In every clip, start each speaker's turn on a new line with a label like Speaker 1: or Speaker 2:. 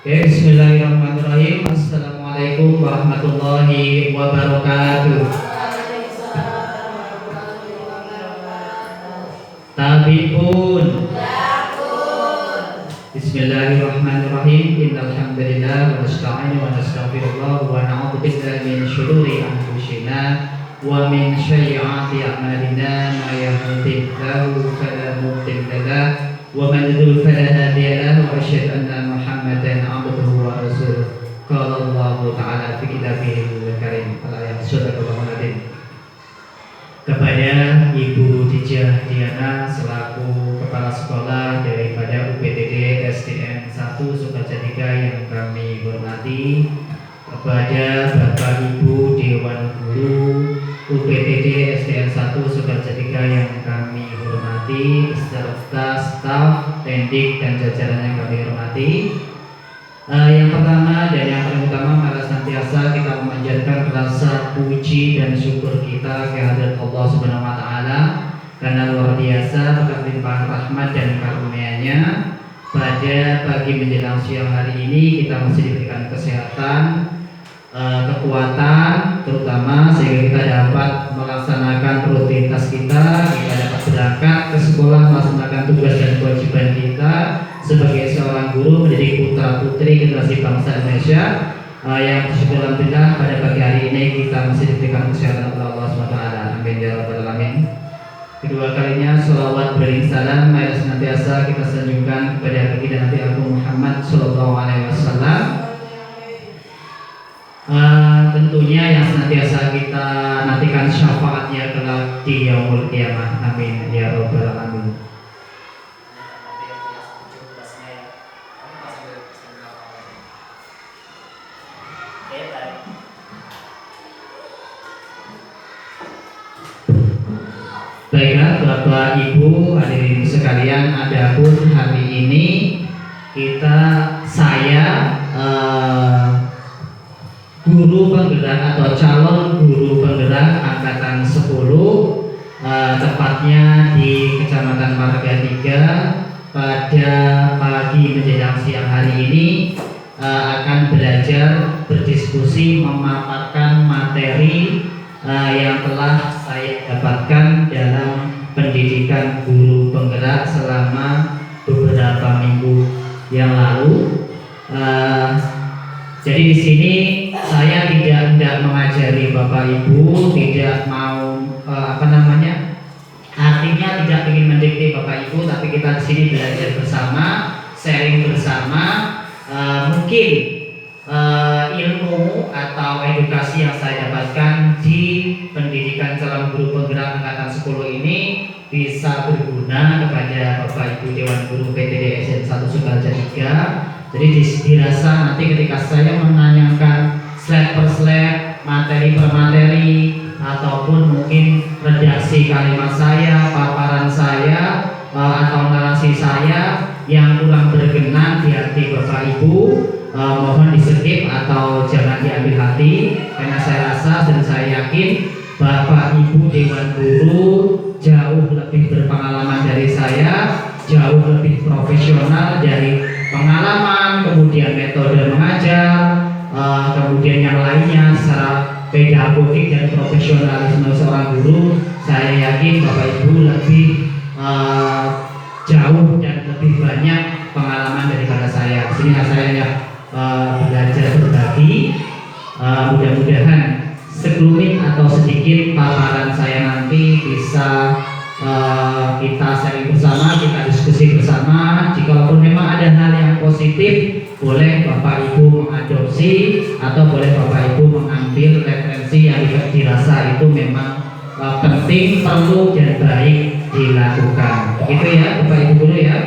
Speaker 1: Oke, bismillahirrahmanirrahim. Assalamualaikum warahmatullahi wabarakatuh. Tabiun. Bismillahirrahmanirrahim. Innal hamdalillah wa nasta'inu wa nastaghfirullah wa na'udzu billahi min shururi anfusina wa min sayyiati a'malina may yahdihillahu fala mudilla lahu wa man yudlil fala hadiya lahu wa asyhadu anna Muhammadan 'abduhu wa rasuluh. Qala Allah ta'ala fi kitabihil karim al-ayat sadaqallahu adzim. Kepada Ibu Dijah Diana selaku Kepala Sekolah daripada UPTD SDN 1 Sukajatiga yang kami hormati, kepada Bapak Ibu Dewan Guru UPTD SDN 1 Sukajatiga yang kami hormati, serta staf, tendik dan jajaran yang kami hormati. Yang pertama dan yang paling utama, mari senantiasa kita memanjatkan rasa puji dan syukur kita kehadirat Allah Subhanahu wa taala karena luar biasa berkat limpahan rahmat dan karunia-Nya. Pada pagi menjelang siang hari ini kita masih diberikan kesehatan, kekuatan terutama sehingga kita dapat melaksanakan rutinitas kita dapat berangkat ke sekolah melaksanakan tugas dan kewajiban kita sebagai seorang guru mendidik putra putri generasi bangsa Indonesia. Yang bersyukur alhamdulillah pada pagi hari ini kita masih diberikan kesehatan oleh Allah SWT. Amin ya rabbal alamin. Kedua kalinya sholawat beriring salam mari senantiasa kita sanjungkan kepada baginda Nabi Agung Muhammad Sallallahu Alaihi Wasallam. Tentunya yang senantiasa kita nantikan syafaatnya kelak di yaumul qiyamah. Amin ya rabbal alamin. Baiklah Bapak Ibu hadirin sekalian, adapun hari ini saya guru penggerak atau calon guru penggerak angkatan 10 tepatnya di Kecamatan Marga 3 pada pagi menjelang siang hari ini akan belajar berdiskusi memaparkan materi yang telah saya dapatkan dalam pendidikan guru penggerak selama beberapa minggu yang lalu. Jadi di sini saya tidak mengajari Bapak Ibu, tidak mau artinya tidak ingin mendikte Bapak Ibu, tapi kita di sini belajar bersama, sharing bersama. Mungkin ilmu atau edukasi yang saya dapatkan di pendidikan calon guru penggerak angkatan 10 ini bisa berguna kepada Bapak Ibu Dewan Guru PTD SDN 1 Sukajatiga. Jadi dirasa nanti ketika saya menanyakan slide per slide, materi per materi, ataupun mungkin redaksi kalimat saya, paparan saya, atau narasi saya yang kurang berkenan di hati Bapak Ibu, mohon di-skip atau jangan diambil hati, karena saya rasa dan saya yakin Bapak Ibu Dewan Guru jauh lebih berpengalaman dari saya, jauh lebih profesional dari pengalaman, kemudian metode mengajar, kemudian yang lainnya secara pedagogik dan profesionalisme seorang guru. Saya yakin Bapak Ibu lebih jauh dan lebih banyak pengalaman daripada saya. Sehingga saya belajar berbagi. Mudah-mudahan sekelumit atau sedikit paparan saya nanti bisa kita sharing bersama, kita diskusi bersama. Jikalau memang ada hal yang positif, boleh Bapak Ibu mengadopsi atau boleh Bapak Ibu mengambil referensi yang dirasa itu memang penting, perlu dan baik dilakukan. Begitu ya Bapak Ibu guru ya.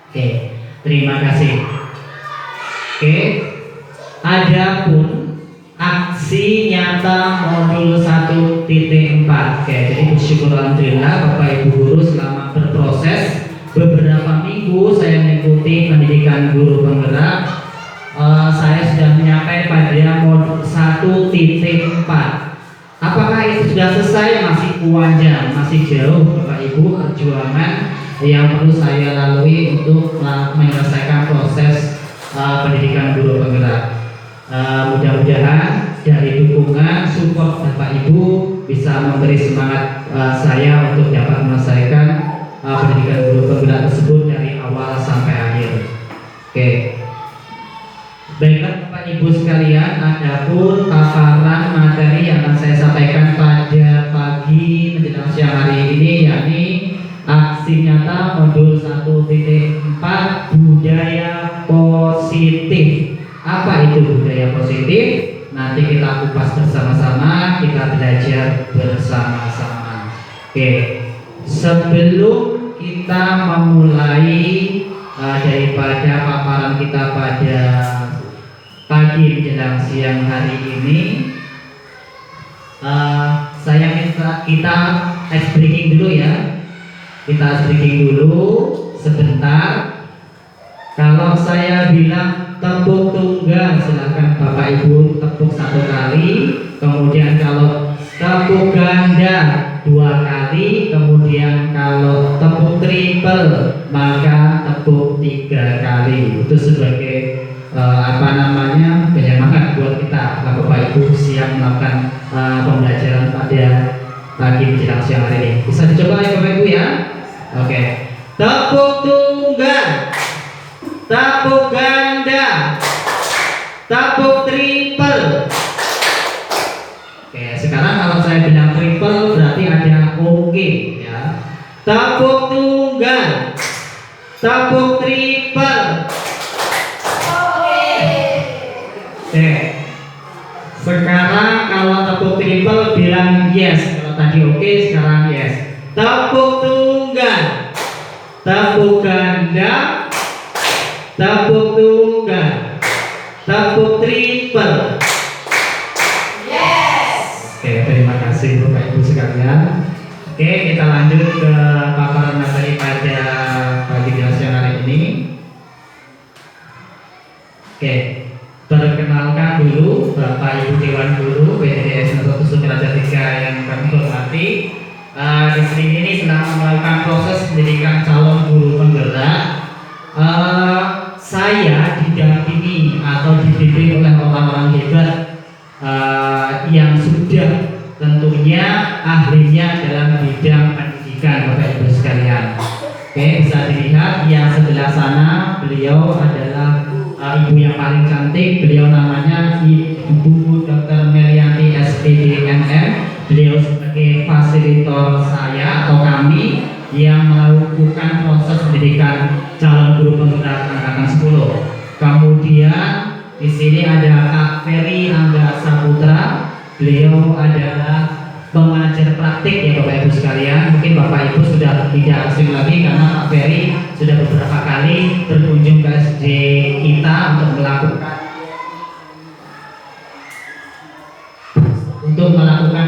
Speaker 1: Oke, terima kasih. Oke, adapun aksi nyata modul 1.4. Oke, jadi bersyukur alhamdulillah Bapak Ibu guru selama berproses beberapa minggu saya mengikuti pendidikan guru penggerak, saya sudah menyampaikan pada modul 1.4. Apakah itu sudah selesai? Masih panjang, masih jauh Bapak Ibu perjuangan yang perlu saya lalui untuk menyelesaikan proses pendidikan guru penggerak. Mudah-mudahan dari dukungan support Bapak Ibu bisa memberi semangat saya untuk dapat menyelesaikan pendidikan guru penggerak tersebut dari awal sampai akhir. Oke. Baiklah Bapak Ibu sekalian, adapun paparan materi yang akan saya sampaikan pada pagi menjelang siang hari ini, yakni aksi nyata modul 1.4 budaya positif. Apa itu budaya positif? Nanti kita kupas bersama-sama, kita belajar bersama-sama. Oke, sebelum kita memulai daripada paparan kita pada pagi menjelang siang hari ini, saya minta kita ice breaking dulu ya. Kita ice breaking dulu sebentar. Kalau saya bilang tepuk tunggal, silahkan Bapak Ibu tepuk 1 kali. Kemudian kalau tepuk ganda 2 kali. Kemudian kalau tepuk triple maka tepuk 3 kali. Itu sebagai penyemangat buat kita Bapak Ibu siap melakukan pembelajaran pada pagi menjelang siang hari ini. Bisa dicoba ya Bapak Ibu ya. Oke. Tepuk tunggal, tepuk ganda, tepuk triple. Oke, sekarang kalau saya bilang triple berarti ada oke ya. Tepuk tunggal, tepuk triple. Oke. Sekarang kalau tepuk triple bilang yes. Kalau tadi oke, sekarang yes. Tepuk tunggal, tepuk ganda, tepuk tunggal, tepuk triple. Yes. Oke, terima kasih Bapak Ibu sekalian. Oke, kita lanjut ke paparan materi pada pagi siang hari ini. Oke, perkenalkan dulu Bapak Ibu Dewan Guru PDDS 1 Sukaraja 3 yang kami hormati. Di sini ini sedang melakukan proses pendidikan calon guru penggerak. Saya didampingi atau dibimbing oleh orang-orang hebat yang sudah tentunya ahlinya dalam bidang pendidikan Bapak Ibu sekalian. Oke, bisa dilihat yang sebelah sana, beliau adalah ibu yang paling cantik. Beliau namanya Ibu Dr. Melianti SPD MM. Beliau sebagai fasilitator saya atau kami yang melakukan proses pendidikan calon guru penggerak angkatan 10. Kemudian di sini ada Kak Ferry Angga Saputra. Beliau adalah pengajar praktik ya Bapak Ibu sekalian. Mungkin Bapak Ibu sudah tidak asing lagi karena Kak Ferry sudah beberapa kali berkunjung ke SD kita untuk melakukan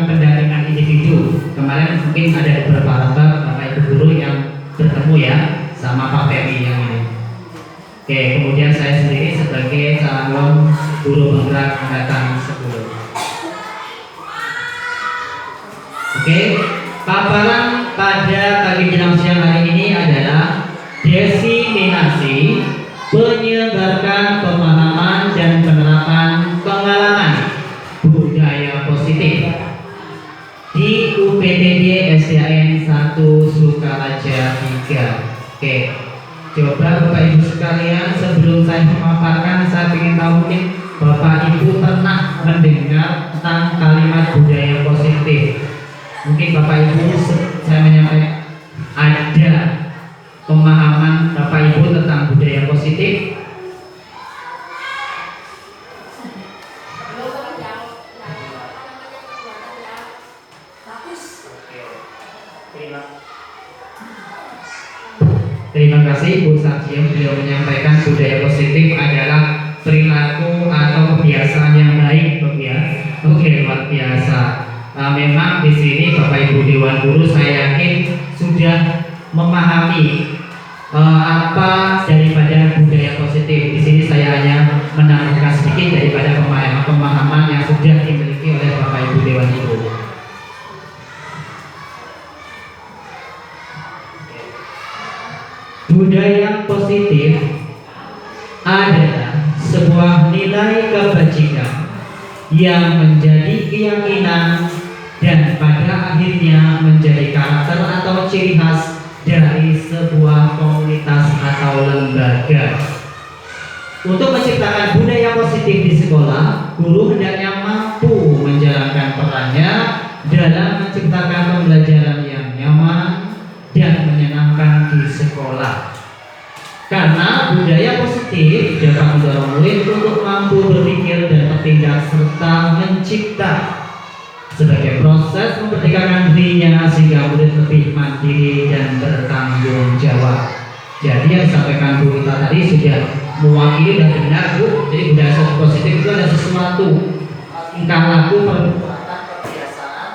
Speaker 1: pendampingan individu. Kemarin mungkin ada beberapa Bapak Ibu guru yang bertemu ya sama Pak Ferry yang ini. Oke, kemudian saya sendiri sebagai calon guru penggerak angkatan 10. Oke, paparan pada pagi menjelang siang hari ini adalah diseminasi, menyebarkan pemahaman dan penerapan pengalaman budaya positif di UPTD SDN 1 Sukaraja 3. Oke, coba Bapak Ibu sekalian, sebelum saya memaparkan, saya ingin tahu mungkin Bapak Ibu pernah mendengar tentang kalimat budaya positif. Mungkin Bapak Ibu saya menyampaikan ada pemahaman Bapak Ibu tentang budaya positif. Terima kasih Bu Sarjiem. Beliau menyampaikan budaya positif adalah perilaku atau kebiasaan yang baik, ya. Oke, luar biasa. Memang di sini Bapak Ibu Dewan Guru saya yakin sudah memahami apa daripada budaya positif. Di sini saya hanya menambahkan sedikit daripada pemahaman yang sudah dimiliki oleh Bapak Ibu Dewan Guru. Budaya positif adalah sebuah nilai kebajikan yang menjadi keyakinan dan pada akhirnya menjadi karakter atau ciri khas dari sebuah komunitas atau lembaga. Untuk menciptakan budaya positif di sekolah, guru hendaknya mampu menjalankan perannya dalam menciptakan pembelajaran yang nyaman dan menyenangkan di sekolah. Karena budaya positif dapat mendorong murid untuk mampu berpikir dan bertindak serta mencipta sebagai proses memerdekakan dirinya sehingga murid lebih mandiri dan bertanggung jawab. Jadi yang disampaikan Bu Rita tadi sudah mewakili dan benar Bu. Jadi budaya positif itu ada sesuatu tingkah laku perbuatan kebiasaan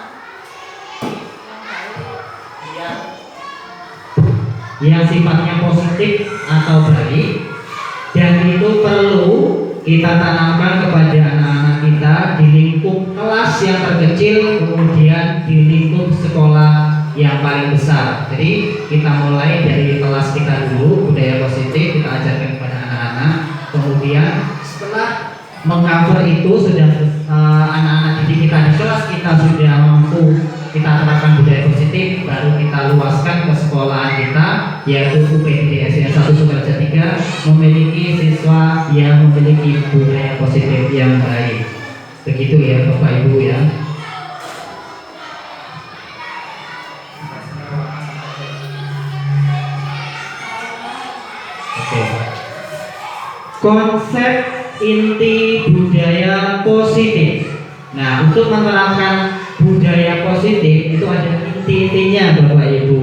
Speaker 1: yang sifatnya positif atau baik, dan itu perlu kita tanamkan kepada anak-anak kita di lingkup kelas yang terkecil, kemudian di lingkup sekolah yang paling besar. Jadi kita mulai dari kelas kita dulu, budaya positif kita ajarkan kepada anak-anak, kemudian setelah mengcover itu sudah anak-anak didik kita di kelas kita sudah mampu kita terapkan budaya positif, baru kita luaskan ke sekolahan kita, yaitu UPD SD 1 Sukareja 3 memiliki siswa yang memiliki budaya positif yang baik. Begitu ya Bapak Ibu ya. Oke. Konsep inti budaya positif. Nah, untuk menerapkan budaya positif itu ada inti-intinya Bapak Ibu.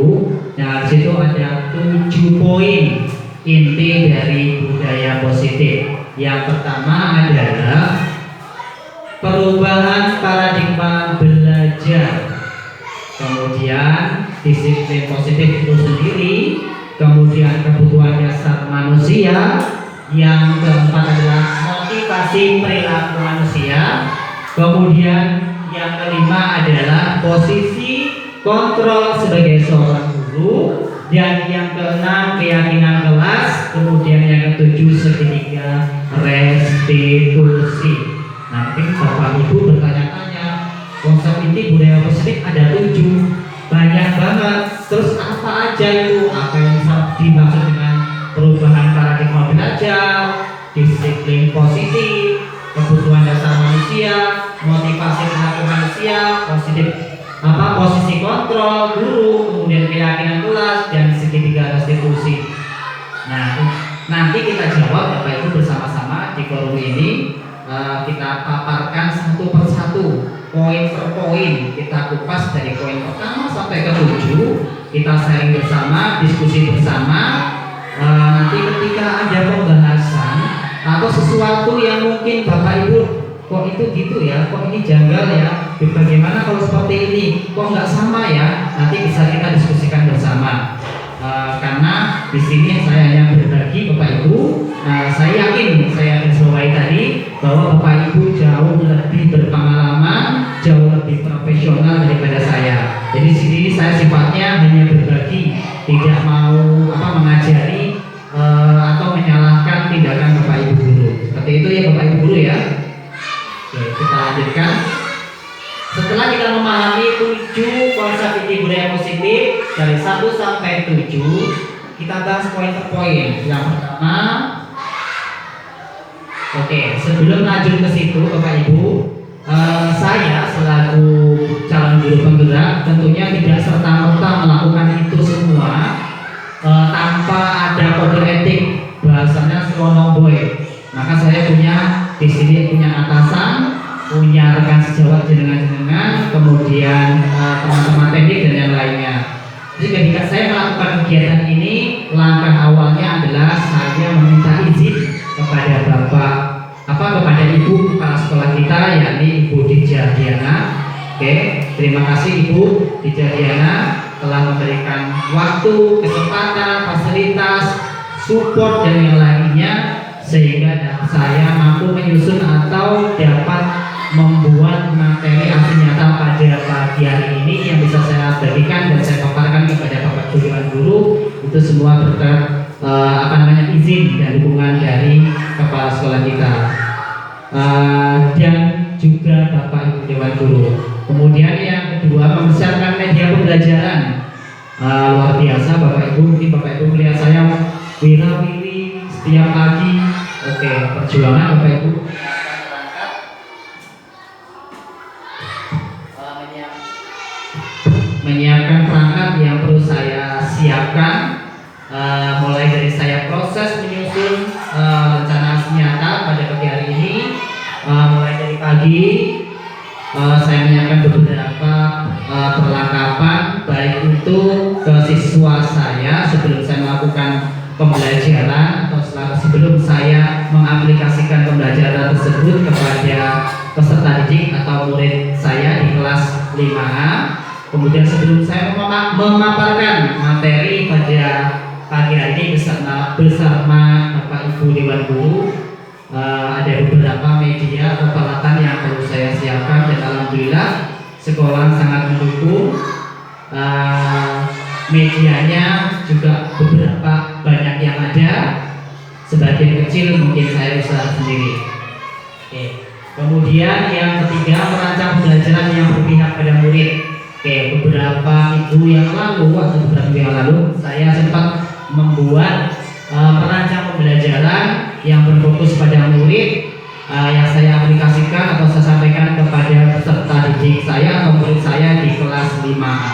Speaker 1: Nah, di situ ada 7 poin inti dari budaya positif. Yang pertama adalah perubahan paradigma belajar. Kemudian disiplin positif itu sendiri, kemudian kebutuhan dasar manusia. Yang keempat adalah motivasi perilaku manusia. Kemudian yang kelima adalah posisi kontrol sebagai seorang guru, dan yang keenam keyakinan kelas, kemudian yang ketujuh segitiga restitusi. Nanti Bapak Ibu bertanya-tanya, konsep inti budaya positif ada 7, banyak banget. Terus apa aja itu? Apa yang bisa dimaksud dengan perubahan paradigma belajar, disiplin positif, kebutuhan dasar manusia, motivasi perilaku manusia, posisi kontrol guru, kemudian keyakinan kelas, dan segitiga restitusi. Nah, nanti kita jawab Bapak Ibu bersama-sama di forum ini. Kita paparkan satu persatu, poin per poin. Kita kupas dari poin pertama sampai ke 7. Kita sharing bersama, diskusi bersama. Nanti ketika ada pembahasan atau sesuatu yang mungkin Bapak Ibu kok itu gitu ya, kok ini janggal ya, bagaimana kalau seperti ini, kok nggak sama ya, nanti bisa kita diskusikan bersama. Karena di sini saya hanya berbagi Bapak Ibu. Saya yakin, saya garisbawahi tadi bahwa Bapak Ibu jauh lebih berpengalaman, jauh lebih profesional daripada saya. Jadi di sini saya sifatnya hanya berbagi, tidak mau mengajari atau menyalahkan tindakan Bapak Ibu guru. Seperti itu ya Bapak Ibu guru ya. Oke, kita lanjutkan. Setelah kita memahami 7 konsep inti budaya positif dari 1 sampai 7, kita bahas poin per poin. Yang pertama, sebelum lanjut ke situ Bapak Ibu, saya selaku calon guru penggerak tentunya tidak serta-merta melakukan itu semua tanpa ada kode etik, bahasanya strong boy. Maka saya di sini punya atasan, punya rekan sejawat jenengan-jenengan, kemudian teman-teman teknik dan yang lainnya. Jadi ketika saya melakukan kegiatan ini, langkah awalnya adalah saya meminta izin kepada kepada Ibu kepala sekolah kita, yakni Ibu Dija Diana. Terima kasih Ibu Dija Diana telah memberikan waktu, kesempatan, fasilitas, support dan yang lainnya, sehingga saya mampu menyusun atau dapat membuat materi asli nyata pada pagi hari ini yang bisa saya bagikan dan saya paparkan kepada Bapak Guru. Itu semua berkat izin dan dukungan dari kepala sekolah kita, dan juga Bapak Ibu Dewan Guru. Kemudian yang kedua, membesarkan media pembelajaran. Luar biasa Bapak Ibu, mungkin Bapak Ibu melihat saya wirawiri setiap pagi. Oke, perjuangan Bapak Ibu menyiapkan perangkat yang perlu saya siapkan, mulai dari saya proses menyusun rencana nyata pada pagi hari ini. Mulai dari pagi saya menyiapkan beberapa perlengkapan, baik itu ke siswa saya sebelum saya melakukan pembelajaran atau sebelum saya mengaplikasikan pembelajaran tersebut kepada peserta didik atau murid saya di kelas 5A. Kemudian sebelum saya memaparkan materi pada pagi hari ini bersama Bapak Ibu Dewan Guru, ada beberapa media atau peralatan yang perlu saya siapkan, dan alhamdulillah sekolah sangat mendukung. Medianya juga beberapa banyak yang ada, sebagian kecil mungkin saya usaha sendiri. Oke. Kemudian yang ketiga, merancang pembelajaran yang berpihak pada murid. Oke, beberapa minggu yang lalu atau beberapa minggu yang lalu saya sempat membuat merancang pembelajaran yang berfokus pada murid, yang saya aplikasikan atau saya sampaikan kepada peserta didik saya atau murid saya di kelas 5A.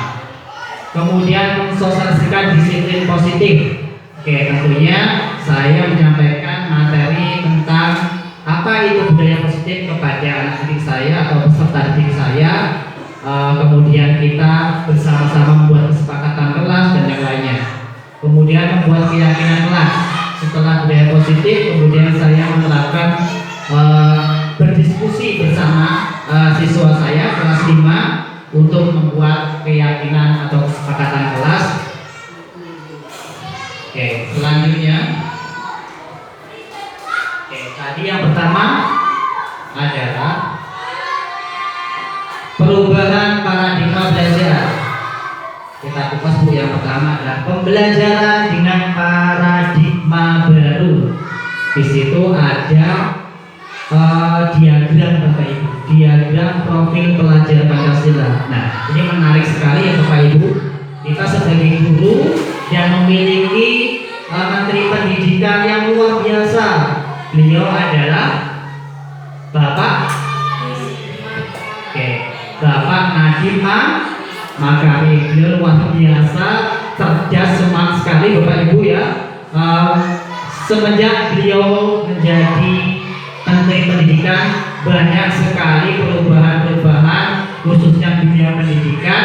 Speaker 1: Kemudian mensosialisasikan disiplin positif. Oke, tentunya saya menyampaikan materi tentang apa itu budaya positif kepada anak didik saya atau peserta didik saya. Kemudian kita bersama-sama membuat kesepakatan kelas dan yang lainnya. Kemudian membuat keyakinan kelas. Setelah budaya positif, kemudian saya menerapkan berdiskusi bersama siswa saya kelas 5 untuk membuat keyakinan atau kesepakatan kelas. Oke, selanjutnya. Oke, tadi yang pertama adalah perubahan paradigma belajar. Kita kupas Bu. Yang pertama adalah pembelajaran dengan paradigma baru. Di situ ada diagram Bapak Ibu, diagram profil pelajar Pancasila. Nah, ini menarik sekali ya Bapak Ibu. Kita sebagai guru yang memiliki menteri pendidikan yang luar biasa. Beliau adalah Bapak Nadiem Makarim. Beliau luar biasa, cerdas, smart sekali Bapak Ibu ya. Semenjak beliau menjadi menteri pendidikan, banyak sekali perubahan-perubahan khususnya di dunia pendidikan,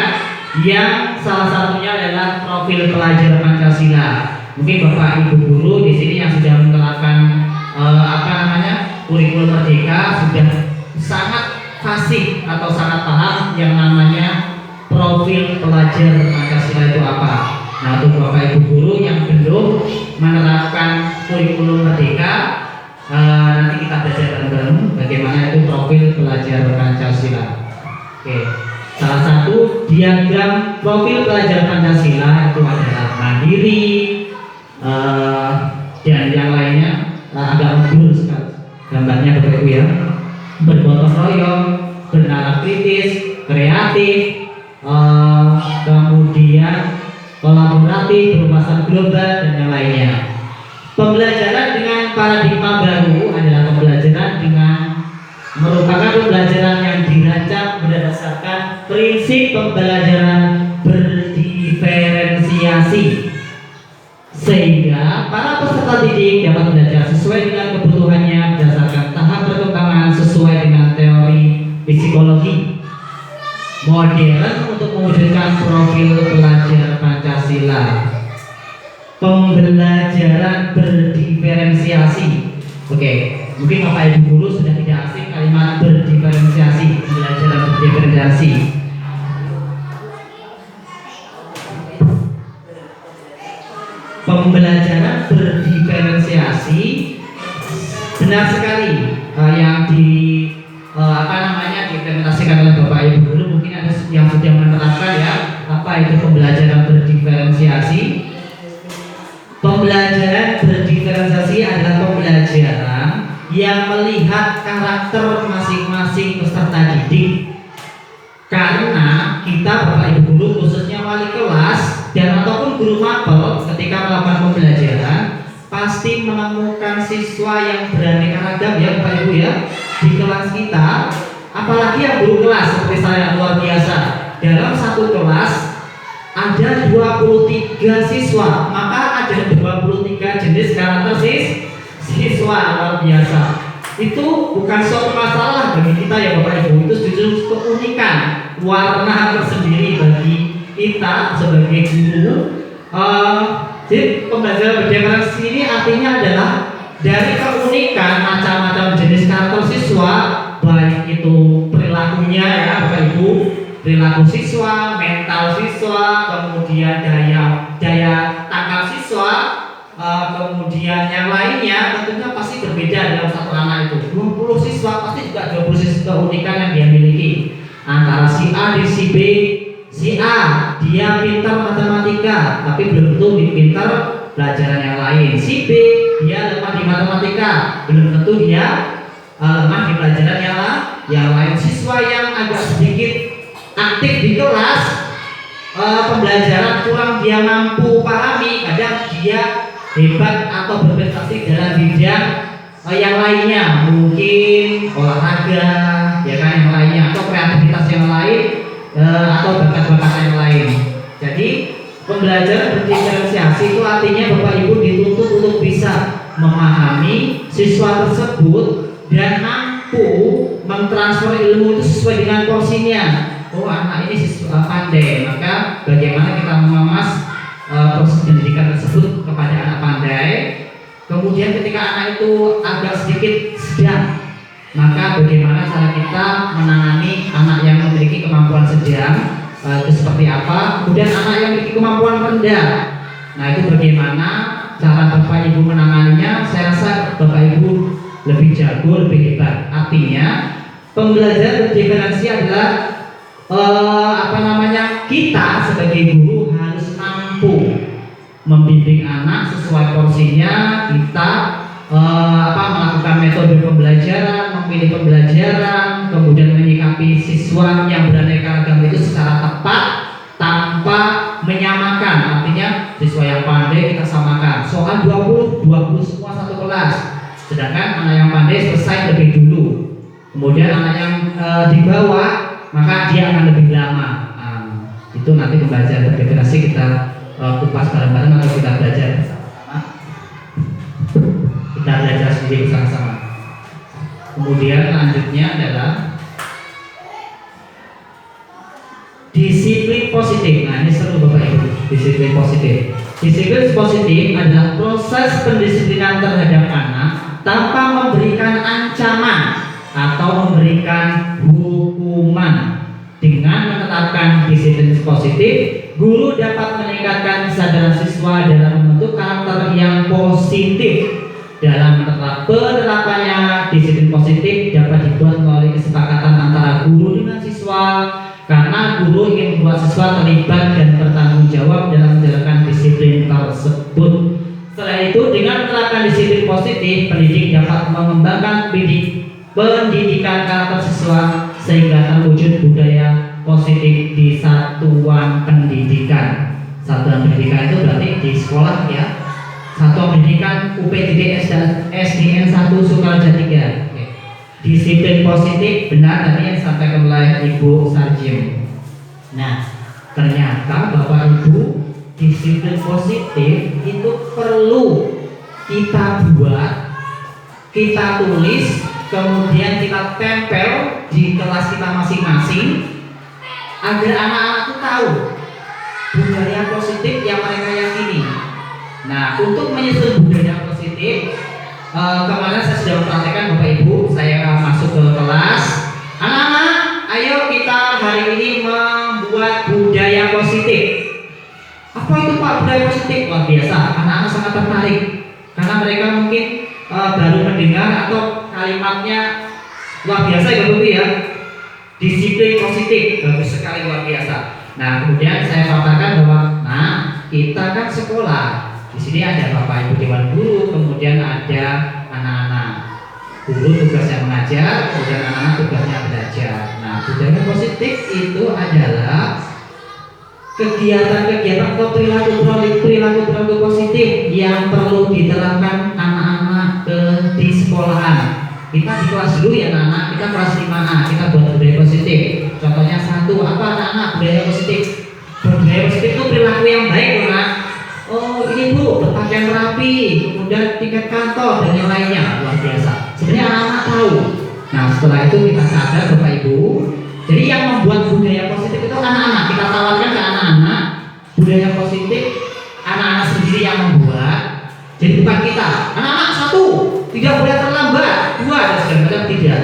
Speaker 1: yang salah satunya adalah profil pelajar Pancasila. Mungkin Bapak Ibu guru di sini yang sudah menerapkan kurikulum merdeka sudah sangat fasih atau sangat paham yang namanya profil pelajar Pancasila itu apa. Nah, untuk Bapak Ibu guru yang belum menerapkan kurikulum merdeka, nanti kita belajar bareng-bareng bagaimana itu profil pelajar Pancasila. Oke, salah satu diagram profil pelajar Pancasila itu adalah mandiri, dan yang lainnya agak mundur sekali gambarnya Bapak Ibu ya. Bergotong royong, bernalar kritis, kreatif, kemudian kolaboratif, berwawasan global dan yang lainnya. Pembelajaran dengan paradigma baru adalah pembelajaran dengan merupakan pembelajaran yang dirancang berdasarkan prinsip pembelajaran berdiferensiasi, sehingga para peserta didik dapat belajar sesuai dengan kebutuhannya berdasarkan tahap perkembangan sesuai dengan teori psikologi modern untuk mewujudkan profil pelajar Pancasila. Pembelajaran berdiferensiasi. Oke, mungkin Bapak Ibu guru sudah tidak asing kalimat berdiferensiasi, pembelajaran berdiferensiasi. Pembelajaran berdiferensiasi benar sekali yang diimplementasikan oleh Bapak Ibu guru. Mungkin ada yang sudah menerapkan ya apa itu pembelajaran berdiferensiasi. Pembelajaran berdiferensiasi adalah pembelajaran yang melihat karakter masing-masing peserta didik. Karena kita Bapak Ibu guru, khususnya wali kelas dan ataupun guru mapel, ketika melakukan pembelajaran pasti menemukan siswa yang beraneka ragam ya Bapak Ibu ya di kelas kita. Apalagi yang guru kelas seperti saya, luar biasa. Dalam satu kelas ada 23 siswa, maka ada 23 jenis karakter siswa, luar biasa. Itu bukan suatu masalah bagi kita ya Bapak Ibu, itu justru keunikan, warna tersendiri bagi kita sebagai guru. Jadi pembelajaran berdemokrasi ini artinya adalah dari keunikan macam-macam jenis karakter siswa, baik itu perilakunya ya Bapak Ibu, perilaku siswa, mental siswa, kemudian daya tangkap siswa, kemudian yang lainnya tentunya pasti berbeda dalam satu anak itu. 20 siswa pasti juga 20 siswa keunikan yang dia miliki. Antara si A dan si B, si A dia pintar matematika tapi belum tentu pintar pelajaran yang lain. Si B dia lemah di matematika, belum tentu dia lemah di pelajaran yang lain. Siswa yang agak sedikit aktif di kelas, pembelajaran kurang dia mampu pahami, kadang dia hebat atau berprestasi dalam bidang yang lainnya, mungkin olahraga ya kan, yang lainnya, atau kreativitas yang lain, atau bakat-bakat yang lain. Jadi pembelajaran berdiferensiasi itu artinya Bapak Ibu dituntut untuk bisa memahami siswa tersebut dan mampu mentransfer ilmu itu sesuai dengan porsinya. Oh, anak ini siswa pandai, maka bagaimana kita mengemas proses pendidikan tersebut kepada anak pandai. Kemudian ketika anak itu agak sedikit sedang, maka bagaimana cara kita menangani anak yang memiliki kemampuan sedang, itu seperti apa. Kemudian anak yang memiliki kemampuan rendah, nah itu bagaimana cara Bapak Ibu menanganinya. Saya rasa Bapak Ibu lebih jago, lebih hebat. Artinya pembelajaran berdiferensiasi adalah kita sebagai guru harus mampu membimbing anak sesuai porsinya. Kita melakukan metode pembelajaran, memilih pembelajaran, kemudian menyikapi siswa yang beraneka ragam itu secara tepat tanpa menyamakan. Artinya siswa yang pandai kita samakan, soal 20 semua satu kelas, sedangkan anak yang pandai selesai lebih dulu. Kemudian anak yang di bawah maka dia akan lebih lama. Itu nanti pembelajaran berdiferensiasi kita kupas bareng-bareng atau kita belajar bersama-sama. Kita belajar sendiri bersama-sama. Kemudian selanjutnya adalah disiplin positif. Nah, ini seru Bapak Ibu. Disiplin positif. Disiplin positif adalah proses pendisiplinan terhadap anak tanpa memberikan ancaman atau memberikan hukuman. Dengan menetapkan disiplin positif, guru dapat meningkatkan kesadaran siswa dalam membentuk karakter yang positif. Dalam penerapannya, disiplin positif dapat dibuat melalui kesepakatan antara guru dengan siswa, karena guru ingin membuat siswa terlibat dan bertanggung jawab dalam menjalankan disiplin tersebut. Selain itu, dengan menerapkan disiplin positif, pendidik dapat mengembangkan pendidikan karakter siswa sehingga terwujud budaya positif di satuan pendidikan. Satuan pendidikan itu berarti di sekolah ya. Satuan pendidikan UPTD SDN 1 Sukarja 3. Disiplin positif benar tadi yang disampaikan oleh Ibu Sarjim. Nah, ternyata Bapak Ibu, disiplin positif itu perlu kita buat, kita tulis, kemudian kita tempel di kelas kita masing-masing agar anak-anak itu tahu budaya positif yang mereka yakini. Nah, untuk menyusun budaya positif, kemarin saya sudah mempraktekkan Bapak Ibu. Saya masuk ke kelas, anak-anak, ayo kita hari ini membuat budaya positif. Apa itu Pak budaya positif? Wah, biasa, anak-anak sangat tertarik karena mereka mungkin baru mendengar atau kalimatnya luar biasa ya Bapak Ibu ya. Disiplin positif, bagus sekali, luar biasa. Nah, kemudian saya katakan bahwa kita kan sekolah. Di sini ada Bapak Ibu Dewan Guru, kemudian ada anak-anak. Guru tugasnya mengajar, kemudian anak-anak tugasnya belajar. Nah, budaya positif itu adalah kegiatan-kegiatan atau perilaku positif yang perlu diterapkan anak-anak di sekolahan. Kita di kelas dulu ya anak-anak, kita kelas 5A, kita buat budaya positif. Contohnya satu, apa anak-anak budaya positif? Budaya positif itu perilaku yang baik, Nak. Oh ini Bu, berpakaian rapi, kemudian tiket kantor dan yang lainnya, luar biasa. Sebenarnya anak-anak tahu. Nah setelah itu kita sadar Bapak Ibu. Jadi yang membuat budaya positif itu anak-anak. Kita tawarkan ke anak-anak budaya positif, anak-anak sendiri yang membuat. Jadi bukan kita. Anak-anak satu, tidak boleh terlambat. Dua dan segala tidak.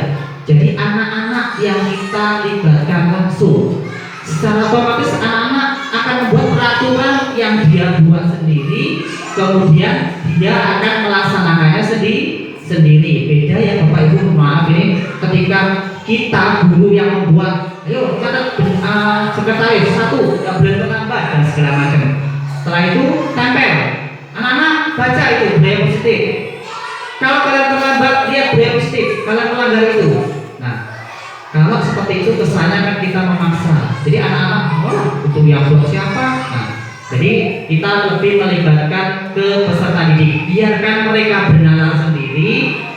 Speaker 1: Jadi anak-anak yang kita libatkan langsung. Secara otomatis anak-anak akan membuat peraturan yang dia buat sendiri, kemudian dia akan melaksanakannya sendiri. Beda ya Bapak Ibu, maaf ini ketika kita guru yang membuat, ayo catat sekretaris satu, nggak boleh terlambat dan segala macam. Setelah itu tempel, anak-anak baca itu budaya positif. Kalau kalian terlambat, lihat budaya positif, kalian melanggar itu. Nah, kalau seperti itu kesannya kan kita memaksa. Jadi anak-anak, oh itu yang buat siapa? Nah, jadi kita lebih melibatkan ke peserta didik. Biarkan mereka bernalar sendiri,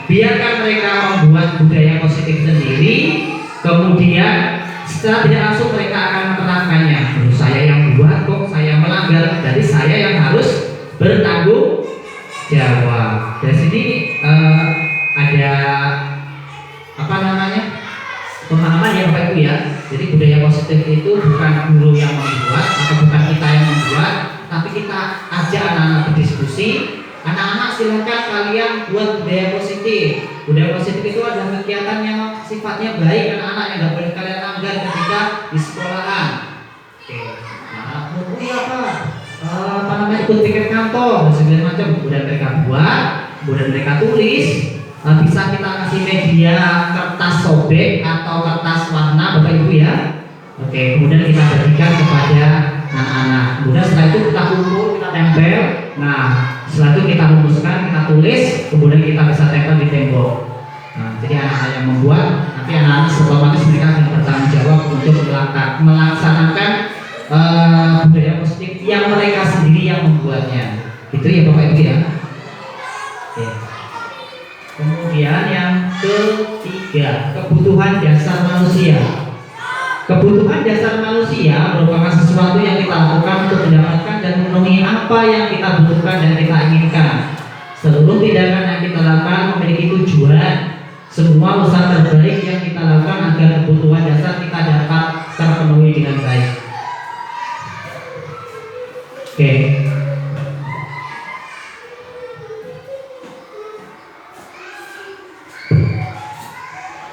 Speaker 1: biarkan mereka membuat budaya positif sendiri. Kemudian setelah tidak langsung mereka akan menerapkannya. Saya yang buat kok, saya melanggar. Jadi saya yang harus bertanggung jawab. Dari sini ada apa namanya? Pemahaman ya Bapak Ibu ya. Jadi budaya positif itu bukan guru yang membuat atau bukan kita yang membuat, tapi kita ajak anak-anak berdiskusi. Anak-anak silakan kalian buat budaya positif. Budaya positif itu adalah kegiatan yang sifatnya baik anak-anak yang tidak boleh kalian langgar ketika di sekolahan. Oke. Nah, kemudian apa namanya ikut tiket kantor dan segala macam. Kemudian mereka buat, kemudian mereka tulis. Bisa kita kasih media kertas sobek atau kertas warna Bapak Ibu ya. Oke, kemudian kita bagikan kepada anak-anak. Kemudian setelah itu kita kumpul, kita tempel. Nah, setelah itu kita rumuskan, kita tulis, kemudian kita bisa tempel di tembok. Nah, jadi anak-anak yang membuat, nanti anak-anak otomatis mereka akan bertanggung jawab untuk melaksanakan budaya positif yang mereka sendiri yang membuatnya. Itu ya Bapak Ibu ya. Oke. Kemudian yang ketiga, kebutuhan dasar manusia. Kebutuhan dasar manusia merupakan sesuatu yang kita lakukan untuk mendapatkan dan memenuhi apa yang kita butuhkan dan kita inginkan. Seluruh tindakan yang kita lakukan memiliki tujuan. Semua usaha terbaik yang kita lakukan agar kebutuhan dasar kita dapat terpenuhi dengan baik. Oke.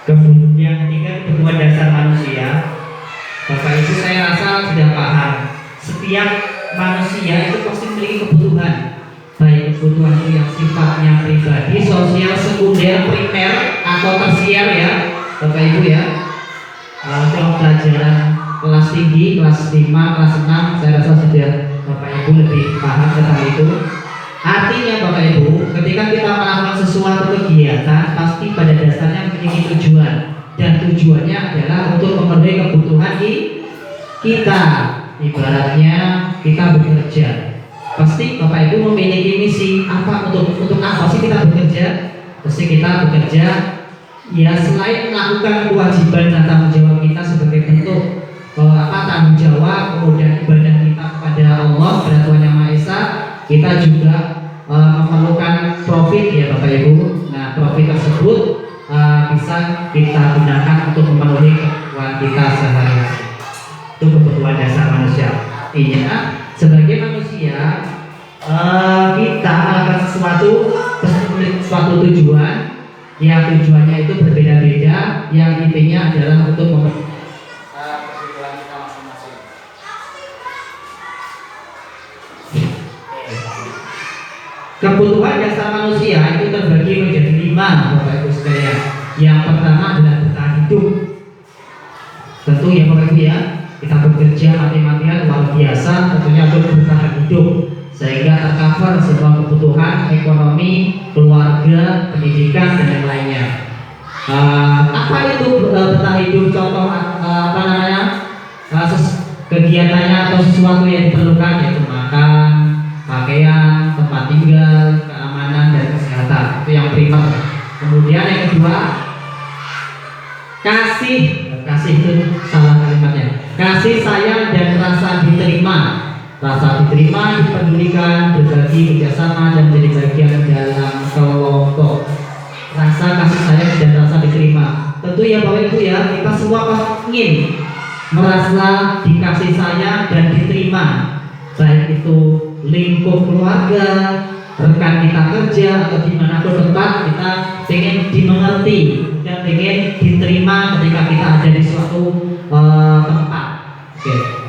Speaker 1: Kemudian tiga, kebutuhan dasar manusia. Bapak Ibu saya rasa sudah paham. Setiap manusia itu pasti memiliki kebutuhan. Baik kebutuhan itu yang sifatnya pribadi, sosial, sekunder, primer atau tersier ya Bapak Ibu ya. Kalau pelajaran kelas tinggi, kelas 5, kelas 6 saya rasa sudah Bapak Ibu lebih paham tentang itu. Artinya Bapak Ibu, ketika kita melakukan sesuatu kegiatan pasti pada dasarnya memiliki tujuan, dan tujuannya adalah untuk memenuhi kebutuhan kita. Ibaratnya kita bekerja, pasti Bapak Ibu memiliki misi apa, untuk apa sih kita bekerja? Pasti kita bekerja ya selain melakukan kewajiban dan tanggung jawab kita sebagai bentuk tanggung jawab, kemudian ibadah kita kepada Allah, kepada Tuhan Yang Maha Esa. Kita juga memerlukan profit ya Bapak Ibu. Nah profit tersebut bisa kita gunakan untuk memenuhi kebutuhan kita sehari-hari. Itu kebutuhan dasar manusia. Artinya sebagai manusia kita melakukan sesuatu tujuan, yang tujuannya itu berbeda-beda, yang intinya adalah untuk memenuhi kebutuhan kita masing-masing. Kebutuhan dasar manusia itu terbagi menjadi 5 Bapak Ibu sekalian. Yang pertama adalah bertahan hidup. Tentu ya Bapak Ibu ya, kita bekerja mati-matian luar biasa tentunya untuk bertahan hidup. sehingga tercover semua kebutuhan ekonomi, keluarga, pendidikan dan yang lainnya. Apa itu bertahan hidup? Contoh apa namanya? Kegiatannya atau sesuatu yang diperlukan, yaitu makan, pakaian, tempat tinggal, keamanan dan kesehatan. Itu yang primer. Kemudian yang kedua, kasih itu salah kalimatnya. Kasih sayang dan rasa diterima. Rasa diterima, dipedulikan, berbagi, kerjasama dan menjadi bagian dalam kelompok. Rasa kasih sayang dan rasa diterima. Tentu ya Bapak Ibu ya, kita semua ingin merasa dikasih sayang dan diterima, baik itu lingkup keluarga, rekan kita kerja atau dimanapun tempat, kita ingin dimengerti dan ingin diterima ketika kita ada di suatu tempat. Oke.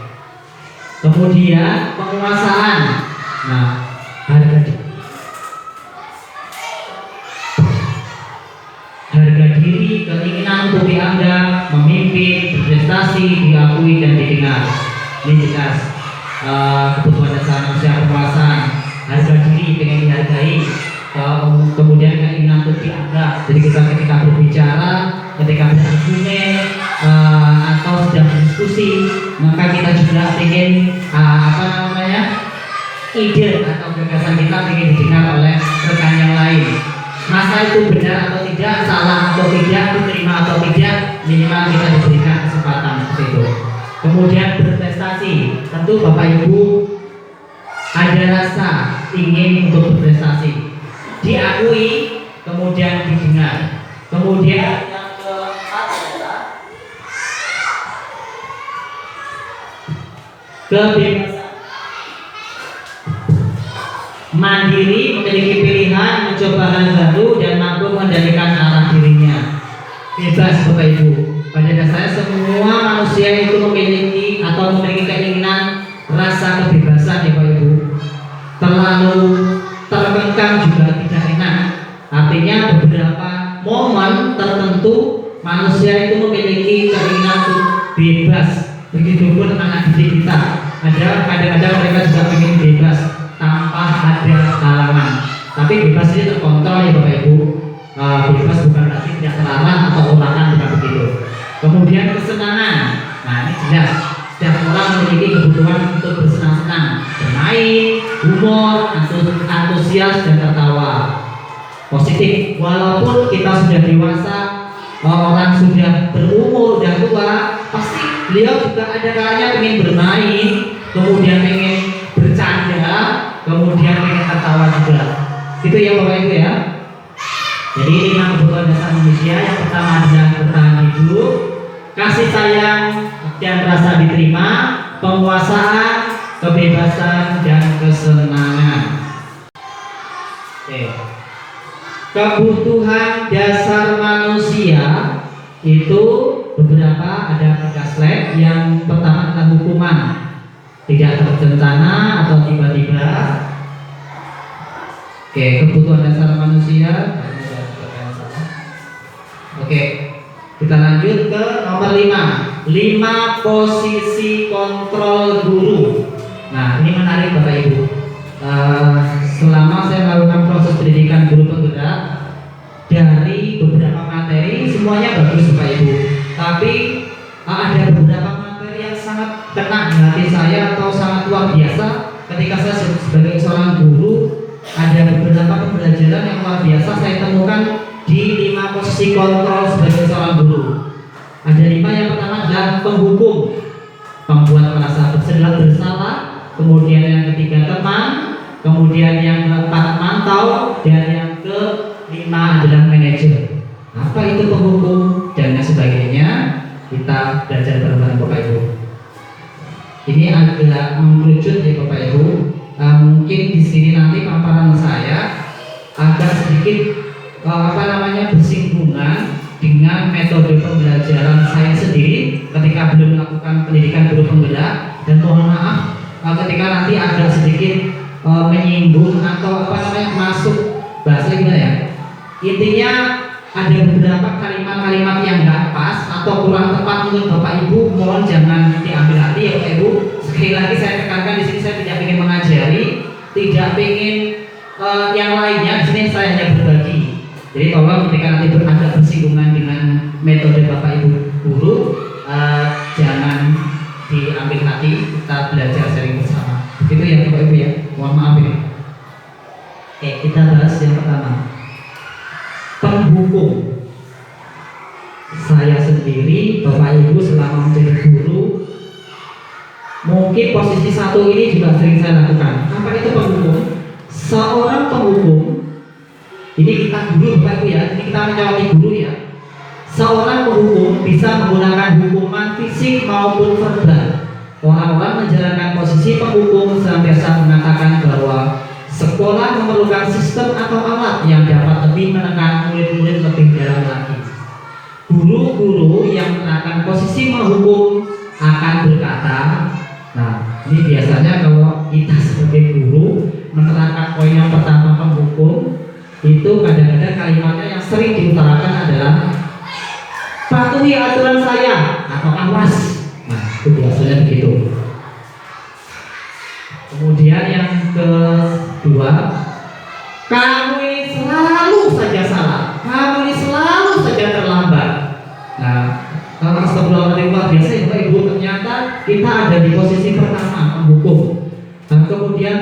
Speaker 1: Kemudian penguasaan. Nah, harga diri, keinginan untuk dianggap, memimpin, berprestasi, diakui dan didengar. Ini jelas kebutuhan dasar manusia. Penguasaan, harga diri, pengen dihargai, kemudian keinginan untuk dianggap. Jadi kita ketika berbicara, ketika berargumen atau sedang berdiskusi, maka kita juga ingin ide atau gagasan kita ingin didengar oleh rekan yang lain. Masa itu benar atau tidak, salah atau tidak, diterima atau tidak, minimal kita diberikan kesempatan seperti itu. Kemudian berprestasi, tentu Bapak Ibu ada rasa ingin untuk berprestasi, diakui, kemudian didengar. Kemudian yang keempat adalah kebebasan. Mandiri, memiliki pilihan, mencoba hal baru dan mampu mengendalikan arah dirinya. Bebas Bapak Ibu. Pada dasarnya semua manusia itu memiliki keinginan rasa kebebasan ya Bapak Ibu. Terlalu terkekang juga tidak enak. Artinya beberapa momen tertentu manusia itu memiliki keinginan untuk bebas. Begitupun anak didik kita. Ada kadang-kadang mereka juga ingin bebas tanpa ada halangan. Tapi bebas ini terkontrol ya Bapak Ibu. Bebas bukan berarti tidak terlarang atau larangan, bukan begitu. Kemudian kesenangan. Nah ini jelas setiap orang memiliki kebutuhan untuk bersenang-senang, bermain, humor, antusias dan tertawa. Positif. Walaupun kita sudah dewasa, orang sudah berumur, sudah tua, pasti beliau juga ada kalanya ingin bermain, kemudian ingin bercanda, kemudian ingin tertawa juga. Itu ya Bapak Ibu ya. Jadi 5 kebutuhan dasar manusia. Yang pertama adalah bertahan hidup, kasih sayang dan rasa diterima, penguasaan, kebebasan dan kesenangan. Oke. Kebutuhan dasar manusia itu beberapa, ada 3 slide. Yang pertama adalah hukuman, tidak terencana atau tiba-tiba. Oke, kebutuhan dasar manusia. Oke, kita lanjut ke nomor 5. 5 posisi kontrol guru. Nah, ini menarik Bapak Ibu. Selama saya melakukan proses pendidikan guru penggerak, dari beberapa materi semuanya bagus Bapak Ibu. Tapi ada beberapa materi yang sangat kena di hati saya atau sangat luar biasa ketika saya sebagai seorang guru. Ada beberapa pembelajaran yang luar biasa saya temukan di 5 posisi kontrol sebagai seorang guru. Ada 5. Yang pertama adalah penghukum, membuat merasa bersalah. Kemudian yang ketiga teman. Kemudian yang keempat mantau. Dan yang kelima adalah manajer. Apa itu penghukum dan sebagainya, kita belajar bareng-bareng Bapak Ibu. Ini agak mengerucut ya Bapak Ibu. Mungkin di sini nanti paparan saya agak sedikit bersinggungan dengan metode pembelajaran saya sendiri ketika belum melakukan pendidikan guru penggerak, dan mohon maaf ketika nanti agak sedikit menyinggung atau masuk bahasa gimana ya. Intinya ada beberapa kalimat-kalimat yang nggak pas atau kurang tepat menurut Bapak Ibu, mohon jangan diambil hati ya Bapak Ibu. Sekali lagi saya tekankan di sini, saya tidak ingin mengajari, tidak ingin yang lainnya. Di sini saya hanya berbagi. Jadi tolong ketika nanti ada bersinggungan dengan metode Bapak Ibu guru, jangan diambil hati, kita belajar sharing bersama. Begitu ya Bapak Ibu ya. Mohon maaf ini. Oke, kita bahas yang pertama. Penghukum. Saya sendiri, Bapak Ibu selama menjadi guru, mungkin posisi satu ini juga sering saya lakukan. Apa itu penghukum? Seorang penghukum, ini kita guru Bapak Ibu ya, ini kita menjawab guru ya. Seorang penghukum bisa menggunakan hukuman fisik maupun verbal. Orang-orang menjalankan posisi penghukum senantiasa mengatakan bahwa sekolah memerlukan sistem atau alat yang dapat lebih menekan murid-murid lebih dalam lagi. Guru-guru yang menerapkan posisi menghukum akan berkata, nah ini biasanya kalau kita sebagai guru menerapkan poin yang pertama penghukum, itu kadang-kadang kalimatnya yang sering diutarakan adalah patuhi aturan saya atau awas. Nah itu biasanya begitu. Kemudian yang kedua, kamu ini selalu saja salah, kamu ini selalu saja terlambat. Nah, kalau astagfirullahaladzim luar biasa ya Bapak Ibu, ternyata kita ada di posisi pertama menghukum. Dan kemudian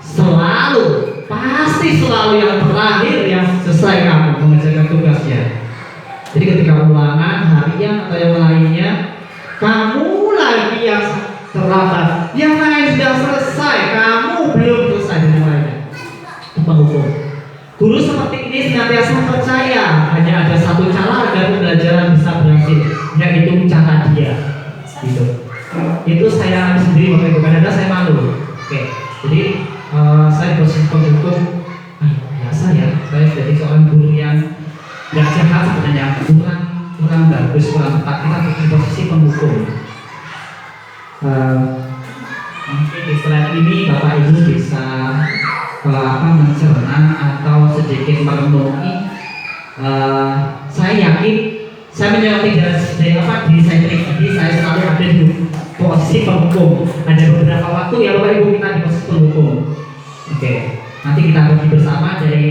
Speaker 1: selalu, pasti selalu yang terakhir yang selesai kamu mengerjakan tugasnya. Jadi ketika ulangan harian atau yang lainnya, kamu lagi yang terlambat, yang lain sudah selesai, kamu belum selesai dimulainya. Penghukum. Guru seperti ini senantiasa percaya hanya ada satu cara agar pembelajaran bisa berhasil, yaitu cara dia. Gitu. Itu saya alami sendiri Bapak Ibu, kadang-kadang saya malu. Oke, jadi saya posisi penghukum biasa ya. Saya jadi seorang guru yang nggak jahat sebenarnya, kurang bagus, kurang tepat. Kita di posisi penghukum. Mungkin di slide ini Bapak Ibu bisa mencerna atau sedikit merenungi. Saya yakin saya menyoroti dari diri saya pribadi, saya selalu ada di posisi penghukum. Ada beberapa waktu ya Bapak Ibu kita di posisi penghukum. Oke, nanti kita bagi bersama dari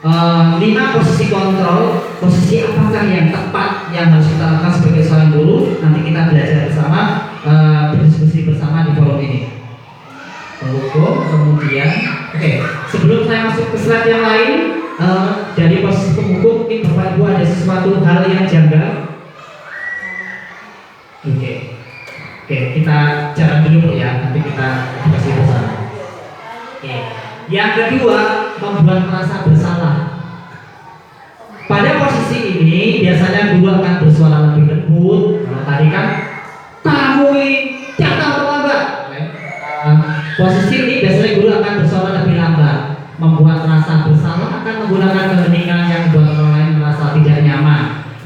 Speaker 1: 5 posisi kontrol, posisi apakah yang tepat yang harus kita lakukan sebagai seorang guru. Nanti kita belajar bersama, berdiskusi bersama di forum ini. Penghukum, kemudian sebelum saya masuk ke slide yang lain, dari posisi penghukum mungkin Bapak Ibu ada sesuatu hal yang janggal. Oke, kita jalan dulu ya, nanti kita diskusi bersama. Yang kedua, membuat merasa bersalah. Pada posisi ini biasanya guru akan bersuara lebih lembut. Kalau tadi kan kamu ini jangan terlambat. Posisi ini biasanya guru akan bersuara lebih lambat. Membuat merasa bersalah akan menggunakan keheningan yang membuat orang lain merasa tidak nyaman,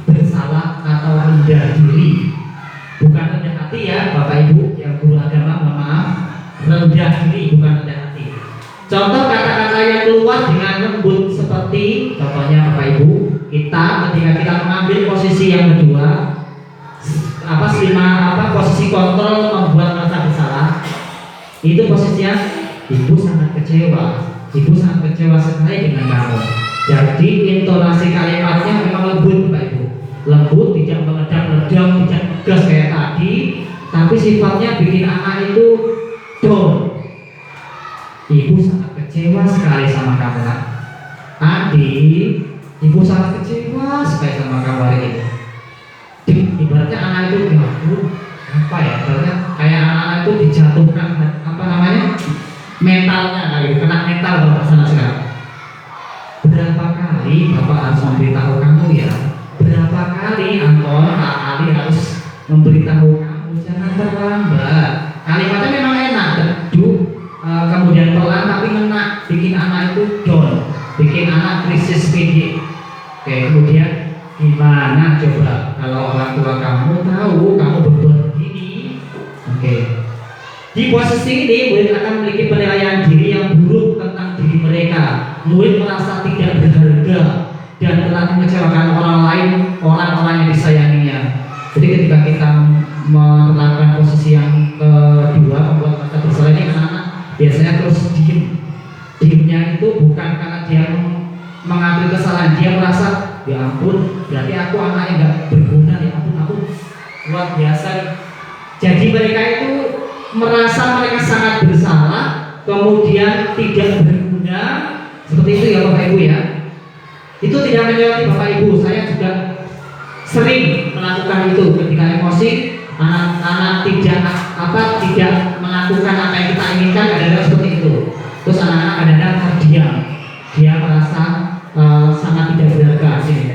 Speaker 1: bersalah atau rendah diri. Bukan rendah hati ya Bapak Ibu yang guru agama, mohon maaf, rendah diri bukan rendah hati. Contoh kata-kata yang keluar dengan lembut seperti contohnya Bapak Ibu, kita ketika kita mengambil posisi yang kedua, posisi kontrol membuat merasa bersalah, itu posisinya ibu sangat kecewa. Ibu sangat kecewa sekali dengan kamu. Jadi intonasi kalimatnya memang lembut Bapak Ibu. Lembut, tidak meledak-ledak, tidak tegas kayak tadi, tapi sifatnya bikin anak itu down. Ibu sangat kecewa sekali sama kamu nak. Adik, ibu sangat kecewa sekali sama kamu hari ini. Ibaratnya anak itu ibaratnya kayak anak itu dijatuhkan mentalnya kena mental Bapak sana sekarang. Berapa kali Bapak harus memberitahu kamu ya? Berapa kali Anton, Kak Ali harus memberitahu kamu jangan terlambat. Kalimatnya memang enak, teduh, kemudian pelan tapi ngena, bikin anak itu down, bikin anak krisis PD. Kemudian gimana coba kalau orang tua kamu tahu kamu berbuat begini? Di posisi ini murid akan memiliki penilaian diri yang buruk tentang diri mereka. Murid merasa tidak berharga dan telah mengecewakan orang lain, orang-orang yang disayanginya. Jadi ketika kita menerapkan posisi yang kedua, membuat merasa bersalah, ini anak-anak biasanya terus diem, itu bukan karena dia mengakui kesalahan, dia merasa ya ampun, berarti aku anaknya nggak berguna, ya ampun aku luar biasa nih. Jadi mereka itu merasa mereka sangat bersalah, kemudian tidak berguna, seperti itu ya Bapak Ibu ya. Itu tidak menyerati Bapak Ibu, saya juga sering melakukan itu ketika emosi, anak-anak tidak melakukan apa yang kita inginkan, kadang-kadang seperti itu. Terus anak-anak kadang-kadang terdiam, dia merasa sangat tidak berharga sini.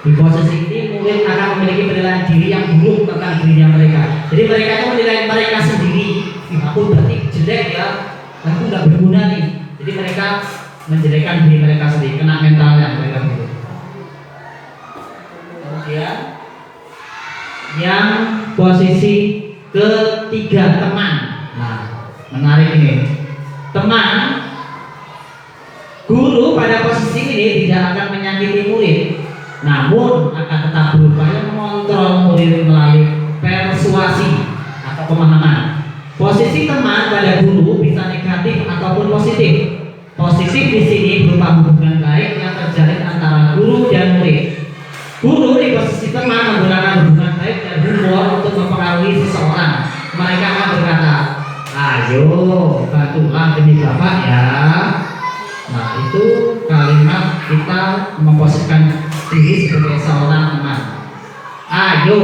Speaker 1: Di posisi ini mungkin akan memiliki penilaian diri yang buruk tentang dirinya mereka. Jadi mereka itu menilai mereka sendiri, aku berarti jelek ya, aku nggak berguna nih. Jadi mereka menjelekkan diri mereka sendiri, kena mentalnya mereka gitu. Kemudian yang posisi ketiga, teman. Nah, menarik ini. Teman, guru pada posisi ini tidak akan menyakiti murid, namun akan tetap berupaya mengontrol murid melalui persuasi atau pemahaman. Posisi teman pada guru bisa negatif ataupun positif. Positif di sini berupa hubungan baik yang terjalin antara guru dan murid. Guru di posisi teman menggunakan hubungan baik dan humor untuk mempengaruhi seseorang. Mereka akan berkata, ayo bantulah demi Bapak ya. Nah, itu kalimat kita memposisikan diri sebagai seorang teman. Ayo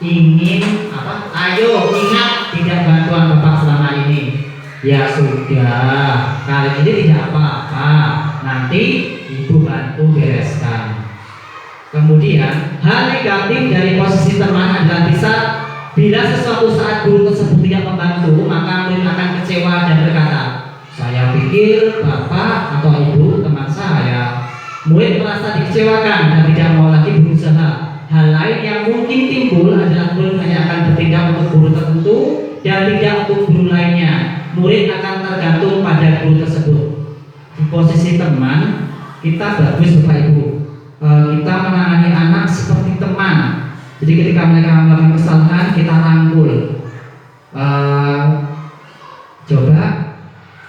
Speaker 1: ingin apa? Ayo ingat tidak bantuan Bapak selama ini. Ya sudah, kali ini tidak apa-apa. Nanti Ibu bantu bereskan. Kemudian hal negatif dari posisi teman adalah bila sesuatu saat guru tersebut tidak membantu, maka murid akan kecewa dan berkata, saya pikir Bapak atau Ibu teman saya. Murid merasa dikecewakan dan tidak mau lagi berusaha. Hal lain yang mungkin timbul adalah murid hanya akan bertindak untuk guru tertentu dan tidak untuk guru lainnya. Murid akan tergantung pada guru tersebut. Di posisi teman, kita bagus Bapak Ibu. Kita menangani anak seperti teman. Jadi ketika mereka melakukan kesalahan, kita rangkul. Coba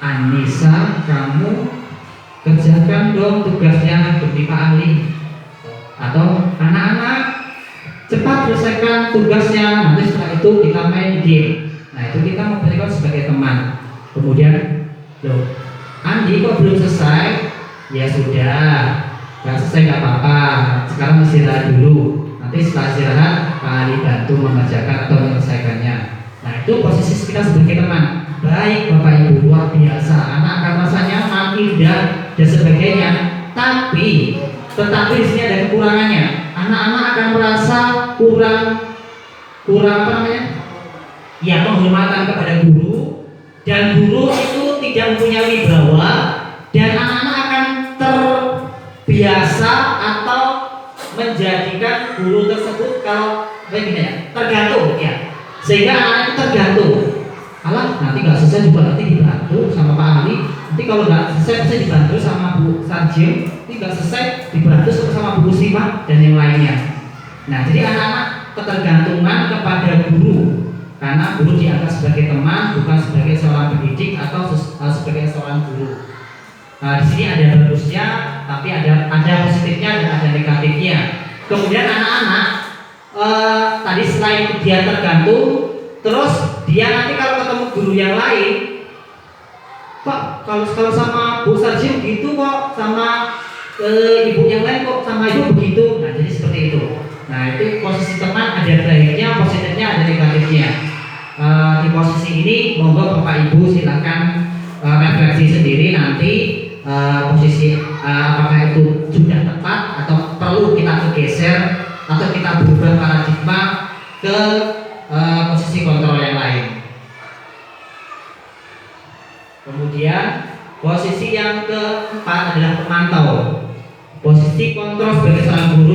Speaker 1: Anissa, kamu kerjakan dong tugasnya demi Pak Ali. Atau anak-anak, cepat selesaikan tugasnya. Nanti setelah itu kita main game. Nah, itu kita memberikan sebagai teman. Kemudian, loh, Andi kok belum selesai? Ya sudah, nggak selesai nggak apa-apa. Sekarang istirahat dulu. Nanti setelah istirahat, Pak Ali bantu mengerjakan atau menyelesaikannya. Nah, itu posisi kita sebagai teman. Baik Bapak Ibu, luar biasa. Anak akan rasanya indah dan sebagainya. Tapi di sini ada kekurangannya. Anak-anak akan merasa kurang apa namanya? Ya, penghormatan kepada guru, dan guru itu tidak mempunyai wibawa, dan anak-anak akan terbiasa atau menjadikan guru tersebut kalau tergantung ya, sehingga anak itu tergantung. Alah, nanti nggak selesai juga nanti dibantu sama Pak Ali, nanti kalau nggak selesai dibantu sama Bu Sarjim, nanti nggak selesai dibantu sama Bu Sima dan yang lainnya. Nah, jadi anak-anak ketergantungan kepada guru, karena guru dianggap sebagai teman, bukan sebagai seorang pendidik atau sebagai seorang guru. Nah, di sini ada bagusnya, tapi ada positifnya dan ada negatifnya. Kemudian anak-anak tadi selain dia tergantung, terus dia nanti kalau ketemu guru yang lain, Pak, kalau sama Bu Sarjim gitu kok, sama ibu yang lain kok sama ibu begitu. Nah, jadi seperti itu. Nah, itu posisi teman ada baiknya, positifnya, ada negatifnya. Di posisi ini monggo Bapak Ibu silakan refleksi sendiri nanti posisi apakah itu sudah tepat atau perlu kita bergeser atau kita berubah paradigma ke posisi kontrol yang lain. Kemudian posisi yang keempat adalah pemantau. Posisi kontrol sebagai seorang guru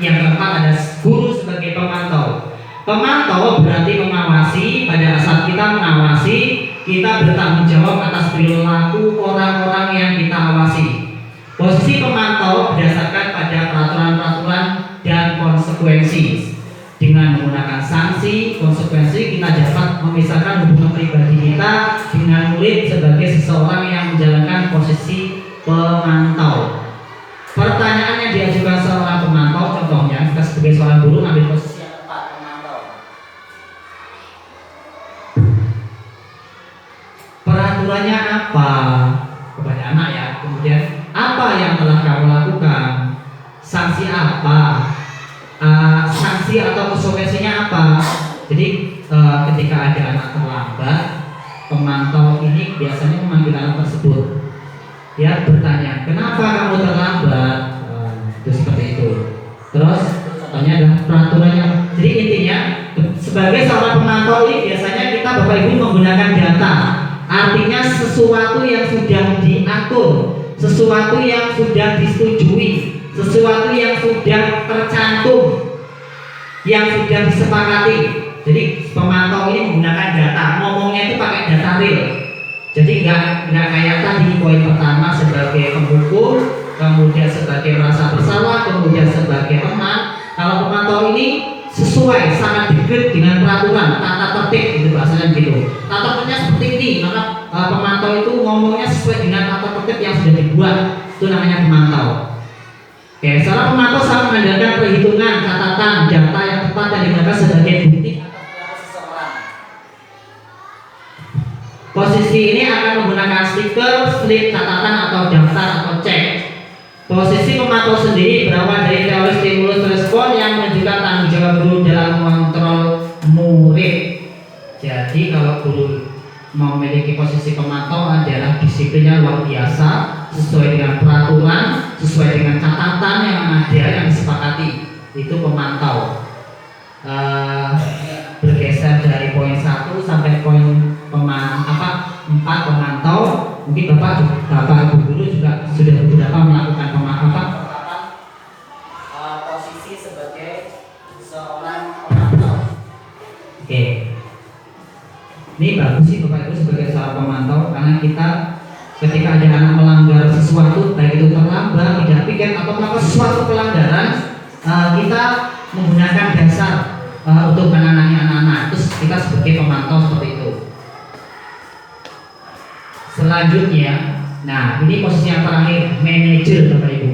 Speaker 1: yang keempat adalah guru sebagai pemantau. Pemantau berarti mengawasi. Pada saat kita mengawasi, kita bertanggung jawab atas perilaku orang-orang yang kita awasi. Posisi pemantau berdasarkan pada peraturan-peraturan dan konsekuensi. Dengan menggunakan sanksi, konsekuensi, kita dapat memisahkan hubungan pribadi kita dengan murid sebagai seseorang yang menjalankan posisi pemantau. Pertanyaan yang diajukan seorang pemantau, contohnya kita sebagai seorang guru ambil posisi yang tepat, pemantau. Peraturannya apa? Kepada anak ya. Kemudian apa yang telah kamu lakukan? Sanksi apa? Sanksi atau konsekuensinya apa? Jadi ketika ada anak terlambat, pemantau ini biasanya memanggil anak tersebut. Dia bertanya, kenapa kamu terlambat? Itu seperti itu. Terus contohnya adalah peraturannya. Jadi intinya sebagai seorang pemantau ini biasanya kita Bapak Ibu menggunakan data. Artinya sesuatu yang sudah diatur, sesuatu yang sudah disetujui, sesuatu yang sudah tercantum, yang sudah disepakati. Jadi pemantau ini menggunakan data, ngomongnya itu pakai data real. Jadi nggak kayak tadi poin pertama sebagai penghukum, kemudian sebagai merasa bersalah, kemudian sebagai teman. Kalau pemantau ini sesuai, sangat dekat dengan peraturan, tata tertib, gitu bahasanya gitu. Tata tertibnya seperti ini, maka pemantau itu ngomongnya sesuai dengan tata tertib yang sudah dibuat. Itu namanya pemantau. Oke, seorang pemantau selalu mengandalkan perhitungan, catatan, data yang tepat yang digunakan sebagai bukti atas perilaku seseorang. Posisi ini akan menggunakan stiker, slip, catatan atau daftar atau cek. Posisi pemantau sendiri berawal dari teori stimulus respon yang menunjukkan tanggung jawab guru dalam mengontrol murid. Jadi kalau guru memiliki posisi pemantau adalah disiplinnya luar biasa, sesuai dengan peraturan, sesuai dengan catatan yang ada yang disepakati. Itu pemantau. Bergeser dari poin 1 sampai poin 4 pemantau. Mungkin Bapak Ibu guru juga sudah beberapa melakukan posisi sebagai seorang pemantau. Oke. Ini bagus sih Bapak Ibu sebagai seorang pemantau, karena kita ketika ada anak melanggar sesuatu, baik itu terlambat, tidak pikir atau melakukan sesuatu pelanggaran, kita menggunakan dasar untuk menangani anak-anak. Terus kita sebagai pemantau seperti itu. Selanjutnya, nah ini posisi yang terakhir, manajer Bapak Ibu.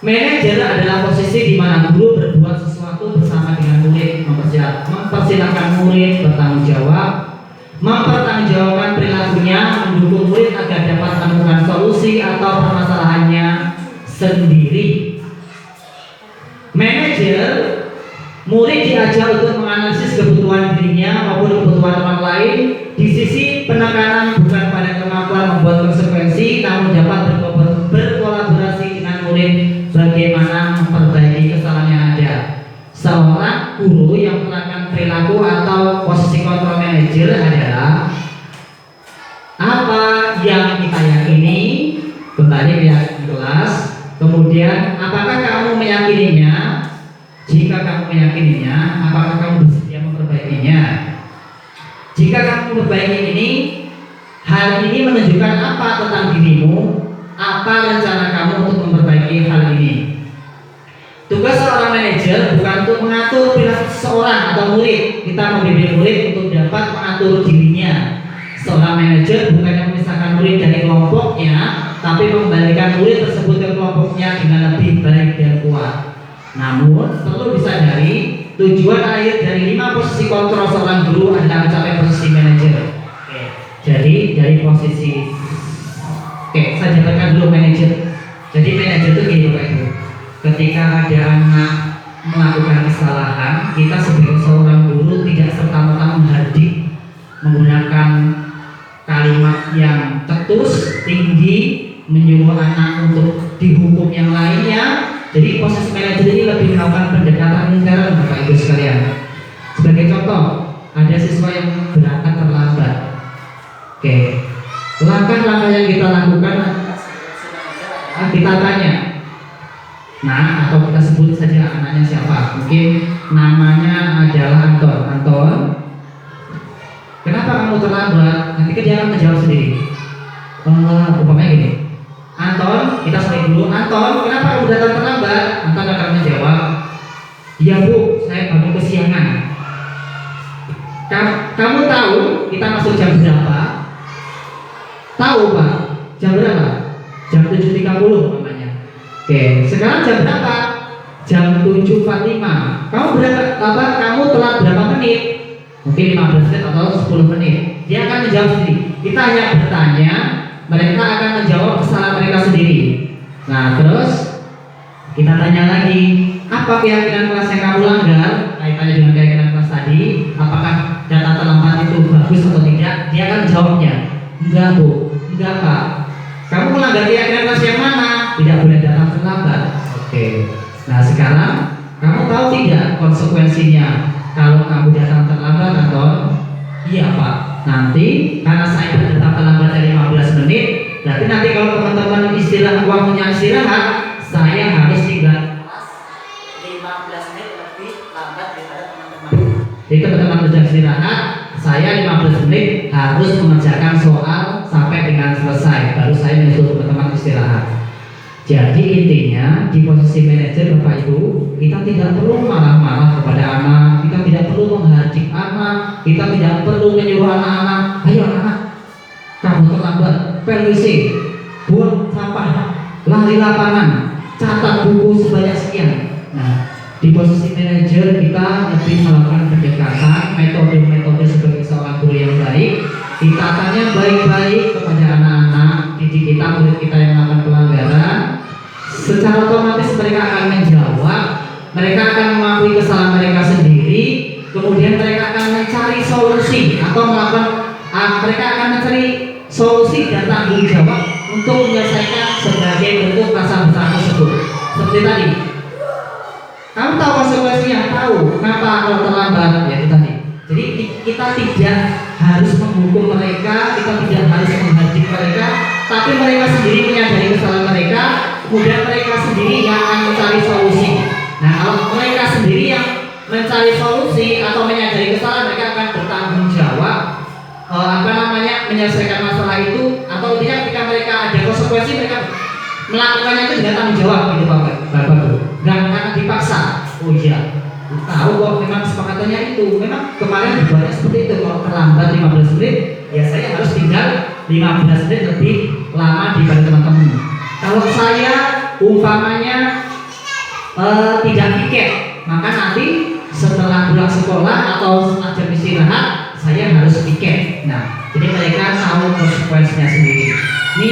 Speaker 1: Manajer adalah posisi di mana guru berbuat sesuatu bersama dengan murid, mempersilahkan murid bertanggung jawab, mempertanggungjawabkan perilakunya, mendukung murid agar dapat menemukan solusi atau permasalahannya sendiri. Manajer, murid diajar untuk menganalisis kebutuhan dirinya maupun kebutuhan orang lain. Di sisi penekanan bukan pada kemampuan membuat konsekuensi, namun dapat berkolaborasi dengan murid bagaimana memperbaiki kesalahan yang ada. Seorang guru yang menerapkan perilaku atau posisi kontrol manajer adalah apa yang kita yakini, bertanya pihak di kelas, kemudian apakah kamu meyakininya? Jika kamu meyakininya, apakah kamu bersedia memperbaikinya? Jika kamu memperbaiki ini, hal ini menunjukkan apa tentang dirimu? Apa rencana kamu untuk memperbaiki hal ini? Tugas seorang manajer bukan untuk mengatur perilaku seseorang atau murid. Kita membimbing murid untuk dapat mengatur dirinya. Seorang manajer bukan memisahkan murid dari kelompoknya, tapi mengembalikan murid tersebut ke kelompoknya dengan lebih baik dan kuat. Namun perlu disadari, tujuan akhir dari 5 posisi kontrol seorang guru adalah mencapai posisi manajer. Jadi dari posisi saya jabarkan dulu manajer. Jadi manajer itu gini Bapak Ibu. Ketika ada anak melakukan kesalahan, kita sebagai seorang guru tidak serta-merta menghardik menggunakan kalimat yang cetus, tinggi, menyuruh anak untuk dihukum yang lainnya. Jadi posisi manajer ini lebih melakukan pendekatan intern Bapak Ibu sekalian. Sebagai contoh, ada siswa yang berangkat terlambat. Langkah-langkah yang kita lakukan, kita tanya. Nah, atau kita sebut saja anaknya siapa. Mungkin namanya adalah Anton. Anton, kenapa kamu terlambat? Nanti dia akan menjawab sendiri. Umpamanya gini, Anton, kita sebut dulu. Anton, kenapa kamu datang terlambat? Anton akan menjawab, ya Bu, saya bangun kesiangan. Kamu tahu kita masuk jam berapa? Tahu Pak. Jam berapa? Jam 7.30 namanya. Oke, sekarang jam berapa? Jam 7.45. Kamu kamu telat berapa menit? Mungkin 15 menit atau 10 menit. Dia akan menjawab sendiri. Kita hanya bertanya, mereka akan menjawab kesalahan mereka sendiri. Nah, terus kita tanya lagi, apa keyakinan kelas yang kamu langgar? Kaitannya dengan keyakinan kelas tadi, apakah data terlambat itu bagus atau tidak? Dia akan jawabnya, enggak bu, enggak pak. Kamu melanggar keyakinan kelas yang mana? Tidak boleh datang terlambat. Oke. Nah sekarang kamu tahu tidak konsekuensinya kalau kamu datang terlambat atau? Iya pak. Nanti karena saya datang terlambat dari 15 menit, berarti nanti kalau teman-teman waktunya istirahat, saya harus tinggal 15 menit lebih lambat daripada teman-teman. Jadi teman-teman sudah istirahat, saya 15 menit harus mengerjakan soal sampai dengan selesai, baru saya menyusul teman-teman istirahat. Jadi intinya di posisi manajer Bapak Ibu, kita tidak perlu marah-marah kepada anak, kita tidak perlu menghardik anak, kita tidak perlu menyuruh anak-anak, ayo anak, kamu terlambat, permisi, buang sampah, lari lapangan, catat buku sebanyak sekian. Nah, di posisi manajer kita lebih melakukan pendekatan metode-metode sebagai seorang guru yang baik. Kita tanya baik-baik kepada anak-anak didik kita, murid kita yang melakukan pelanggaran. Secara otomatis mereka akan menjawab, mereka akan mengakui kesalahan mereka sendiri, kemudian mereka akan mencari solusi atau mereka akan mencari solusi dan tanggung jawab untuk menyelesaikan sebagai bentuk rasa bersalah tersebut. Seperti tadi, kamu tahu konsekuensinya, tahu kenapa kalau terlambat, ya itu tadi. Jadi kita tidak harus menghukum mereka, kita tidak harus menghadik mereka, tapi mereka sendiri menyadari kesalahan mereka, kemudian mereka sendiri yang akan mencari solusi. Nah, kalau mereka sendiri yang mencari solusi atau menyadari kesalahan, mereka akan bertanggung jawab, menyelesaikan masalah itu, atau tidak ketika mereka ada konsekuensi, mereka melakukannya itu dengan tanggung jawab, gitu Bapak-Ibu. Nggak karena dipaksa. Oh iya, tahu kok memang kesepakatannya itu. Memang kemarin dibuatnya seperti itu. Kalau terlambat 15 menit, ya saya harus tinggal 15 menit lebih lama dibanding teman-teman. Kalau saya umpamanya tidak piket, maka nanti setelah pulang sekolah atau setelah jam istirahat saya harus piket. Nah, jadi mereka tahu konsekuensinya sendiri. Ini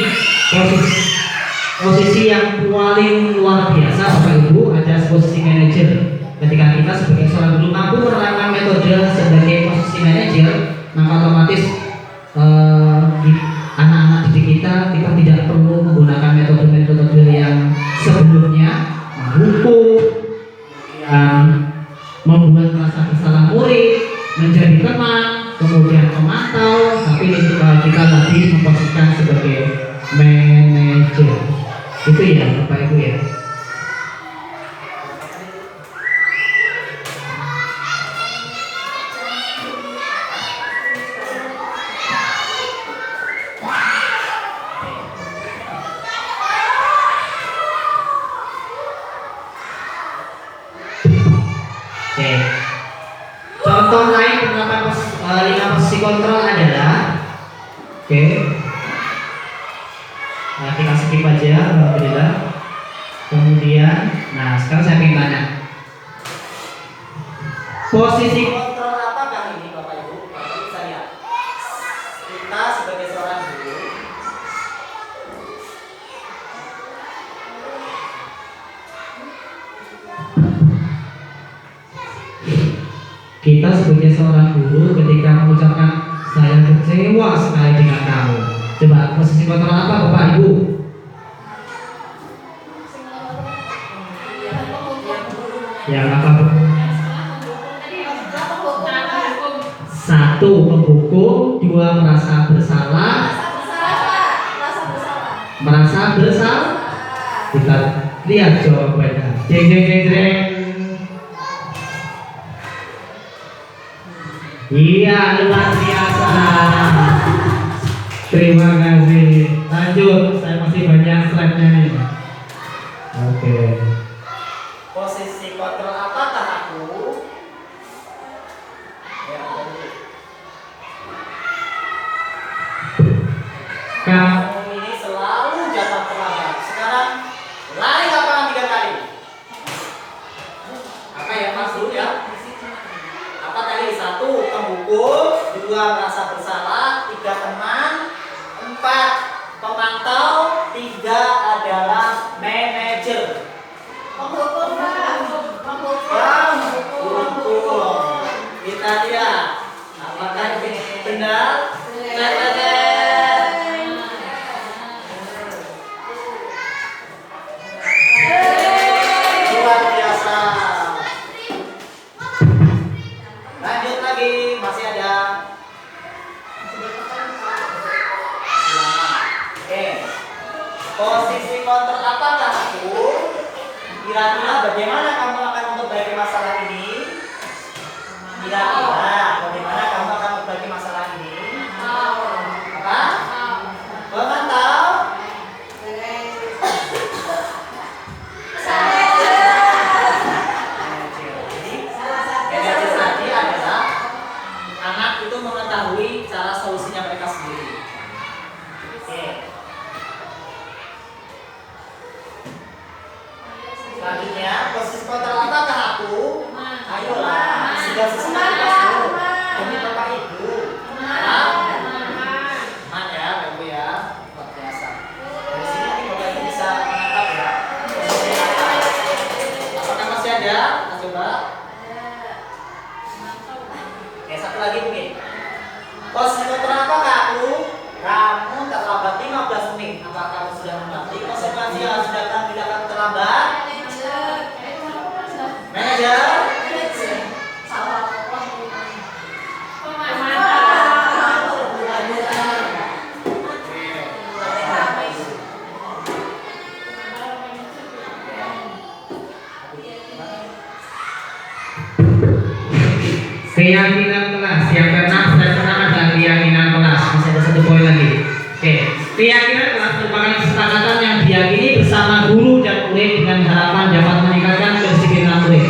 Speaker 1: posisi yang paling luar biasa Bapak Ibu, ada posisi manajer. Ketika kita sebagai seorang guru mampu menerapkan metode sebagai posisi manajer, maka otomatis anak-anak didik kita tidak perlu menggunakan metode-metode yang sebelumnya menghukum, membuat merasa bersalah murid, menjadi teman, kemudian memantau, tapi kita lagi memposisikan sebagai manajer. Itu ya Bapak Ibu ya. Oke. Contoh lain penerapan 5 posisi kontrol adalah, oke. Nah, kita skip aja, alhamdulillah. Kemudian, nah sekarang saya ingin tanya, posisi kontrol apakah ini Bapak Ibu? Bapak Ibu saya, kita sebagai seorang guru ketika mengucapkan saya kecewa sekali dengan kamu. Coba posisi kontrol apa Bapak Ibu? Yang apa Bu? 1 menghukum, 2 merasa bersalah. Merasa bersalah. Kita lihat jawabannya. Jeng jeng jeng jeng. Iya, luar biasa. Terima kasih. Lanjut, saya masih banyak slide-nya nih. Oke. Posisi kontrol apakah aku? Kamu ini selalu
Speaker 2: sekarang lari lapangan 3 kali. Apa yang masuk ya? Apa tadi? 1 penghukum, 2 merasa bersalah, 3 teman, 4 pemantau, 3 adalah manajer.
Speaker 3: Penghukum, Pak.
Speaker 2: Penghukum. Kita lihat apakah ini benar? Luar biasa. Lanjut lagi, masih ada. Oke. Posisi kontrol apakah aku? Kira-kira bagaimana kamu akan memperbaiki masalah ini? Kira-kira bagaimana kamu akan memperbaiki masalah ini? Apa? Memantau? Manajer tadi adalah anak itu mengetahui cara solusinya mereka sendiri. Oke. Selanjutnya, posisi kontrol apakah aku? Ayolah, sudah selesai kelas dulu. Demi Bapak Ibu. Aman ya, Bapak Ibu ya. Luar biasa. Dari sini nanti Bapak Ibu bisa menangkap ya. Apakah masih ada? Kita coba. Oke, satu lagi mungkin. Posisi kontrol apakah aku? Kamu terlambat 15 menit. Apakah kamu sudah mengerti konsekuensi yang harus datang bila kamu terlambat? Manajer.
Speaker 1: Keyakinan kelas yang pernah ada keyakinan kelas. Masih ada 1 poin lagi. Oke, keyakinan kelas merupakan kesepakatan yang diyakini bersama guru dan murid dengan harapan dapat meningkatkan kedisiplinan murid.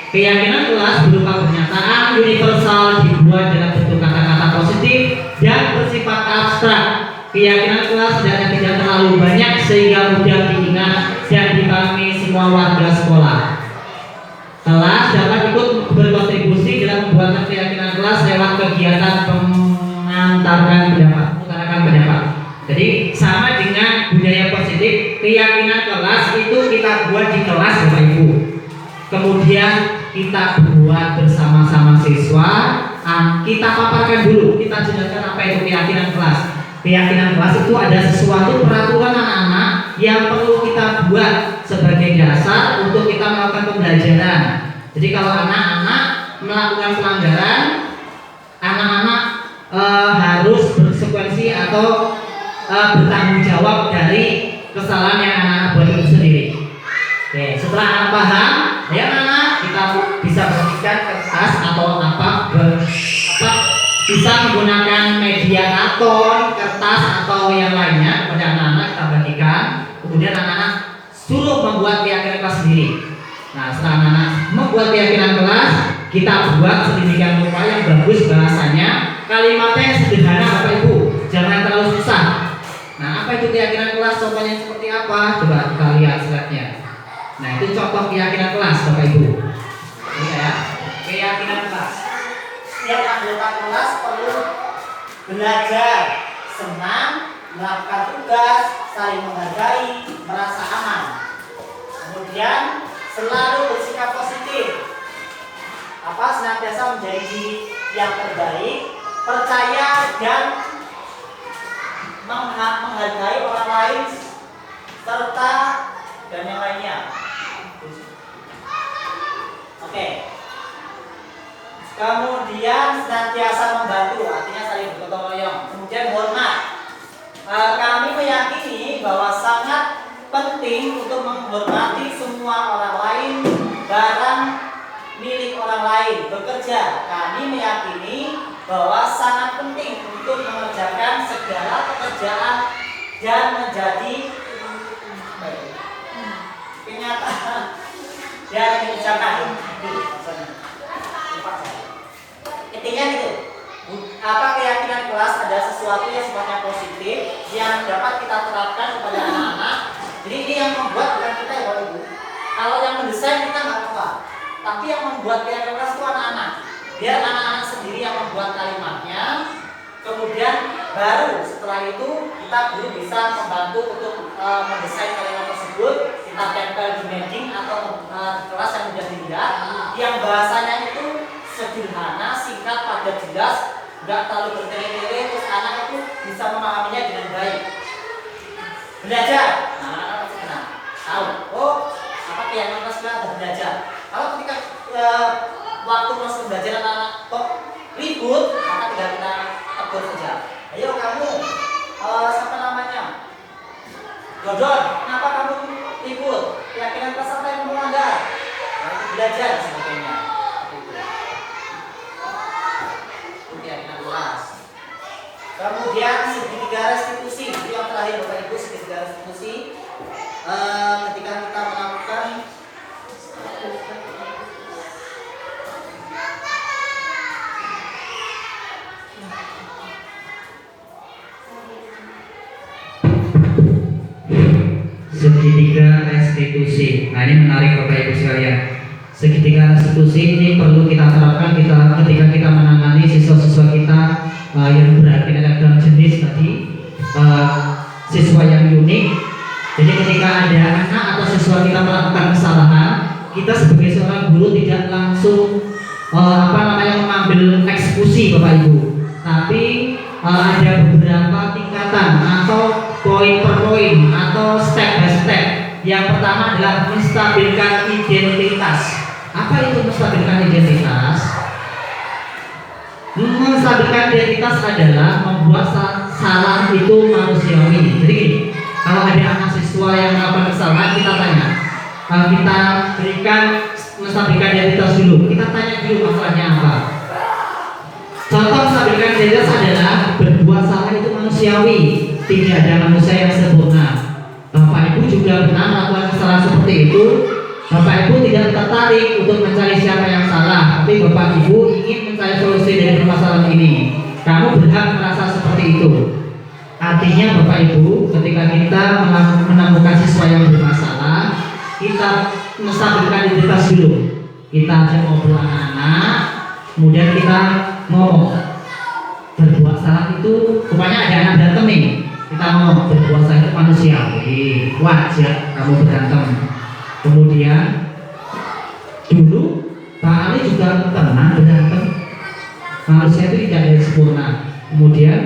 Speaker 1: Keyakinan kelas berupa pernyataan universal dibuat dalam bentuk kata-kata positif dan bersifat abstrak. Keyakinan kelas hendaknya tidak terlalu banyak sehingga mudah diingat dan dipahami semua warga sekolah. Kelas dapat ikut berkontribusi dalam pembuatan keyakinan kelas lewat kegiatan mengutarakan pendapat. Jadi sama dengan budaya positif, keyakinan kelas itu kita buat di kelas Bapak Ibu. Kemudian kita buat bersama-sama siswa, kita paparkan dulu, kita jelaskan apa itu keyakinan kelas. Keyakinan kelas itu ada sesuatu peraturan anak-anak yang perlu kita buat sebagai dasar untuk kita melakukan pembelajaran. Jadi kalau anak-anak melakukan pelanggaran, anak-anak harus bersekuensi atau bertanggung jawab dari kesalahan yang anak-anak buat itu sendiri. Oke, setelah anak paham, ya anak kita bisa berikan kertas atau bisa menggunakan media karton, kertas atau yang lainnya kepada anak-anak kita bagikan. Kemudian anak-anak suruh membuat keyakinan kelas sendiri. Nah, setelah anak-anak membuat keyakinan kelas, kita buat sedemikian rupa yang bagus bahasanya, kalimatnya sederhana Bapak Ibu, jangan terlalu susah. Nah, apa itu keyakinan kelas? Contohnya seperti apa? Coba kita lihat slide-nya. Nah, itu contoh keyakinan kelas Bapak Ibu. Ini ya, keyakinan kelas.
Speaker 2: Setiap anggota kelas perlu belajar, senang, melakukan tugas, saling menghargai, merasa aman. Kemudian selalu bersikap positif. Senantiasa menjadi diri yang terbaik, percaya dan menghargai orang lain serta dan yang lainnya. Oke. Kemudian senantiasa membantu, artinya saling bergotong royong. Kemudian hormat. Kami meyakini bahwa sangat penting untuk menghormati semua orang lain, barang milik orang lain, bekerja. Kami meyakini bahwa sangat penting untuk mengerjakan segala pekerjaan dan menjadi kenyataan dan dikerjakan. Intinya gitu. Keyakinan kelas ada sesuatu yang sifatnya positif yang dapat kita terapkan kepada anak-anak. Jadi ini yang membuat bukan kita ya Bapak Ibu. Kalau yang mendesain kita nggak apa, tapi yang membuat kalian keras itu anak-anak. Biar anak-anak sendiri yang membuat kalimatnya. Kemudian baru setelah itu kita guru bisa membantu untuk mendesain kalimat tersebut. Kita tempel di media atau kelas yang sudah dilihat, yang bahasanya itu sederhana, singkat, padat, jelas, nggak terlalu bertele-tele, terus anak itu bisa memahaminya dengan baik. Belajar, nah anak pasti kenal, tahu. Oh, apa yang kita sudah belajar. Kalau ketika waktu masuk belajar anak-anak kok ribut, maka tinggal kita tegur saja. Ayo kamu, siapa namanya? Dodon, kenapa kamu ribut? Keyakinan kelas apa yang melanggar? Nah, belajar dan sebagainya. Itu keyakinan kelas. Kemudian segitiga restitusi, itu yang terakhir Bapak Ibu, segitiga restitusi. Ketika kita melakukan
Speaker 1: segitiga restitusi. Nah, ini menarik Bapak Ibu sekalian. Segitiga restitusi ini perlu kita terapkan ketika kita menangani siswa-siswa kita yang berarti dalam jenis tadi siswa yang unik. Jadi ketika ada anak atau siswa kita melakukan kesalahan, kita sebagai seorang guru tidak langsung mengambil eksekusi Bapak Ibu, tapi ada beberapa tingkatan atau poin per poin atau step by step. Yang pertama adalah menstabilkan identitas. Apa itu menstabilkan identitas? Menstabilkan identitas adalah membuat salah itu manusiawi. Jadi gini, kalau ada anak siswa yang melakukan kesalahan, kita tanya, kita berikan menstabilkan identitas dulu. Kita tanya dulu masalahnya apa. Contoh menstabilkan identitas adalah berbuat salah itu manusiawi. Tidak ada manusia yang sempurna. Bapak Ibu juga pernah melakukan kesalahan seperti itu. Bapak Ibu tidak tertarik untuk mencari siapa yang salah, tapi Bapak Ibu ingin mencari solusi dari permasalahan ini. Kamu berhak merasa seperti itu. Artinya Bapak Ibu, ketika kita menemukan siswa yang bermasalah, kita menstabilkan identitas dulu. Kita ajak ngobrol anak-anak, kemudian kita ngomong. Berbuat salah itu, rupanya ada anak berantem nih. Kita ngomong, berbuat salah itu manusiawi, wajar kamu berantem. Kemudian dulu Pak Ali juga pernah berantem. Manusia itu tidak ada sempurna. Kemudian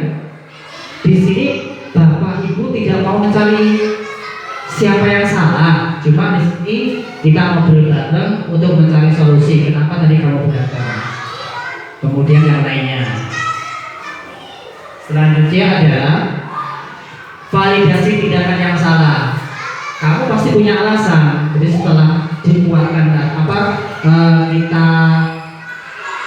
Speaker 1: di sini Bapak Ibu tidak mau mencari siapa yang salah, cuma di sini kita ngobrol bareng untuk mencari solusi. Kenapa tadi kamu berantem? Kemudian yang lainnya. Selanjutnya adalah validasi tindakan yang salah. Kamu pasti punya alasan. Jadi setelah dibuatkan kita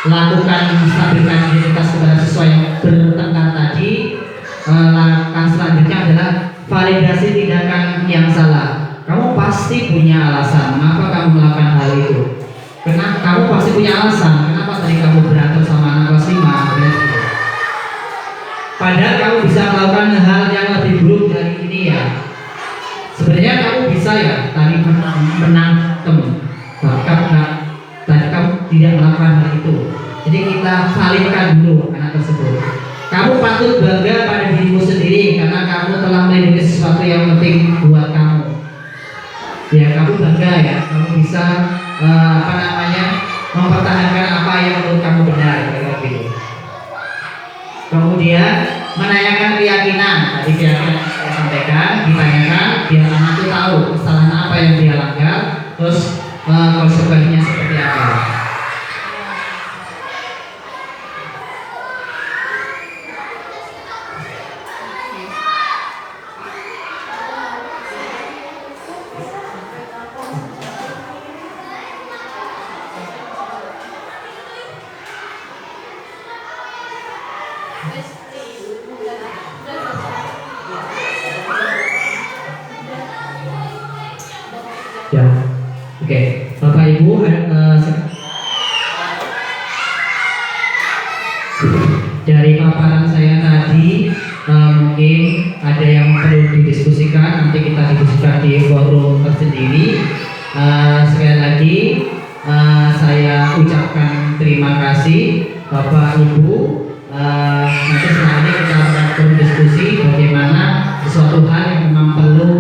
Speaker 1: lakukan menstabilkan identitas kepada siswa yang bertengkar tadi, langkah selanjutnya adalah validasi tindakan yang salah. Kamu pasti punya alasan mengapa kamu melakukan hal itu. Karena kamu pasti punya alasan kenapa tadi kamu berantem sama anak kelas 5. Padahal kamu bisa melakukan hal yang lebih buruk dari ini ya. Sebenarnya kamu bisa ya tadi menantem, bahkan tadi kamu tidak melakukan hal itu. Jadi kita validkan dulu anak tersebut. Kamu patut bangga pada dirimu sendiri karena kamu telah melindungi sesuatu yang penting buat kamu. Ya kamu bangga ya, kamu bisa mempertahankan apa yang menurut kamu benar gitu. Kemudian menanyakan keyakinan. Tadi keyakinan saya sampaikan, ditanyakan biar anak itu tahu kesalahan apa yang dia langgar, terus konsekuensinya seperti apa. Ya, oke. Bapak Ibu, dari paparan saya tadi mungkin ada yang perlu didiskusikan. Nanti kita diskusikan di forum tersendiri. Sekali lagi saya ucapkan terima kasih Bapak Ibu. Nanti setelah ini kita akan berdiskusi bagaimana sesuatu hal yang memang perlu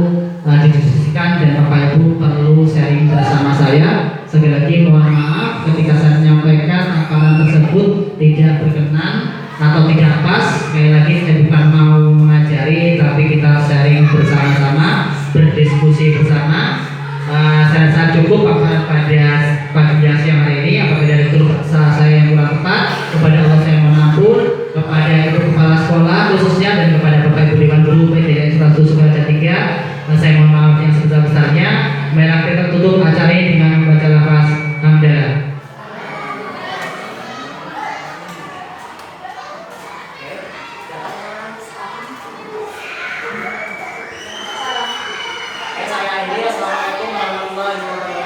Speaker 1: didiskusikan dan Bapak Ibu perlu sharing bersama saya. Sekali lagi mohon maaf ketika saya menyampaikan paparan tersebut tidak berkenan atau tidak pas. Sekali lagi saya bukan mau mengajari, tapi kita sharing bersama-sama, berdiskusi bersama. Saya rasa cukup paparan pada siang hari ini. Apabila ada bahasa saya yang kurang tepat, kepada Allah saya mohon ampun, kepada Ibu Kepala Sekolah khususnya dan kepada Bapak Ibu Dewan Guru PTN Sukarto Sukarja 3, saya mohon maaf yang sebesar-besarnya. Marilah kita tutup acara ini dengan membaca lafaz hamdalah.
Speaker 2: Saya akhiri. Assalamualaikum warahmatullahi wabarakatuh.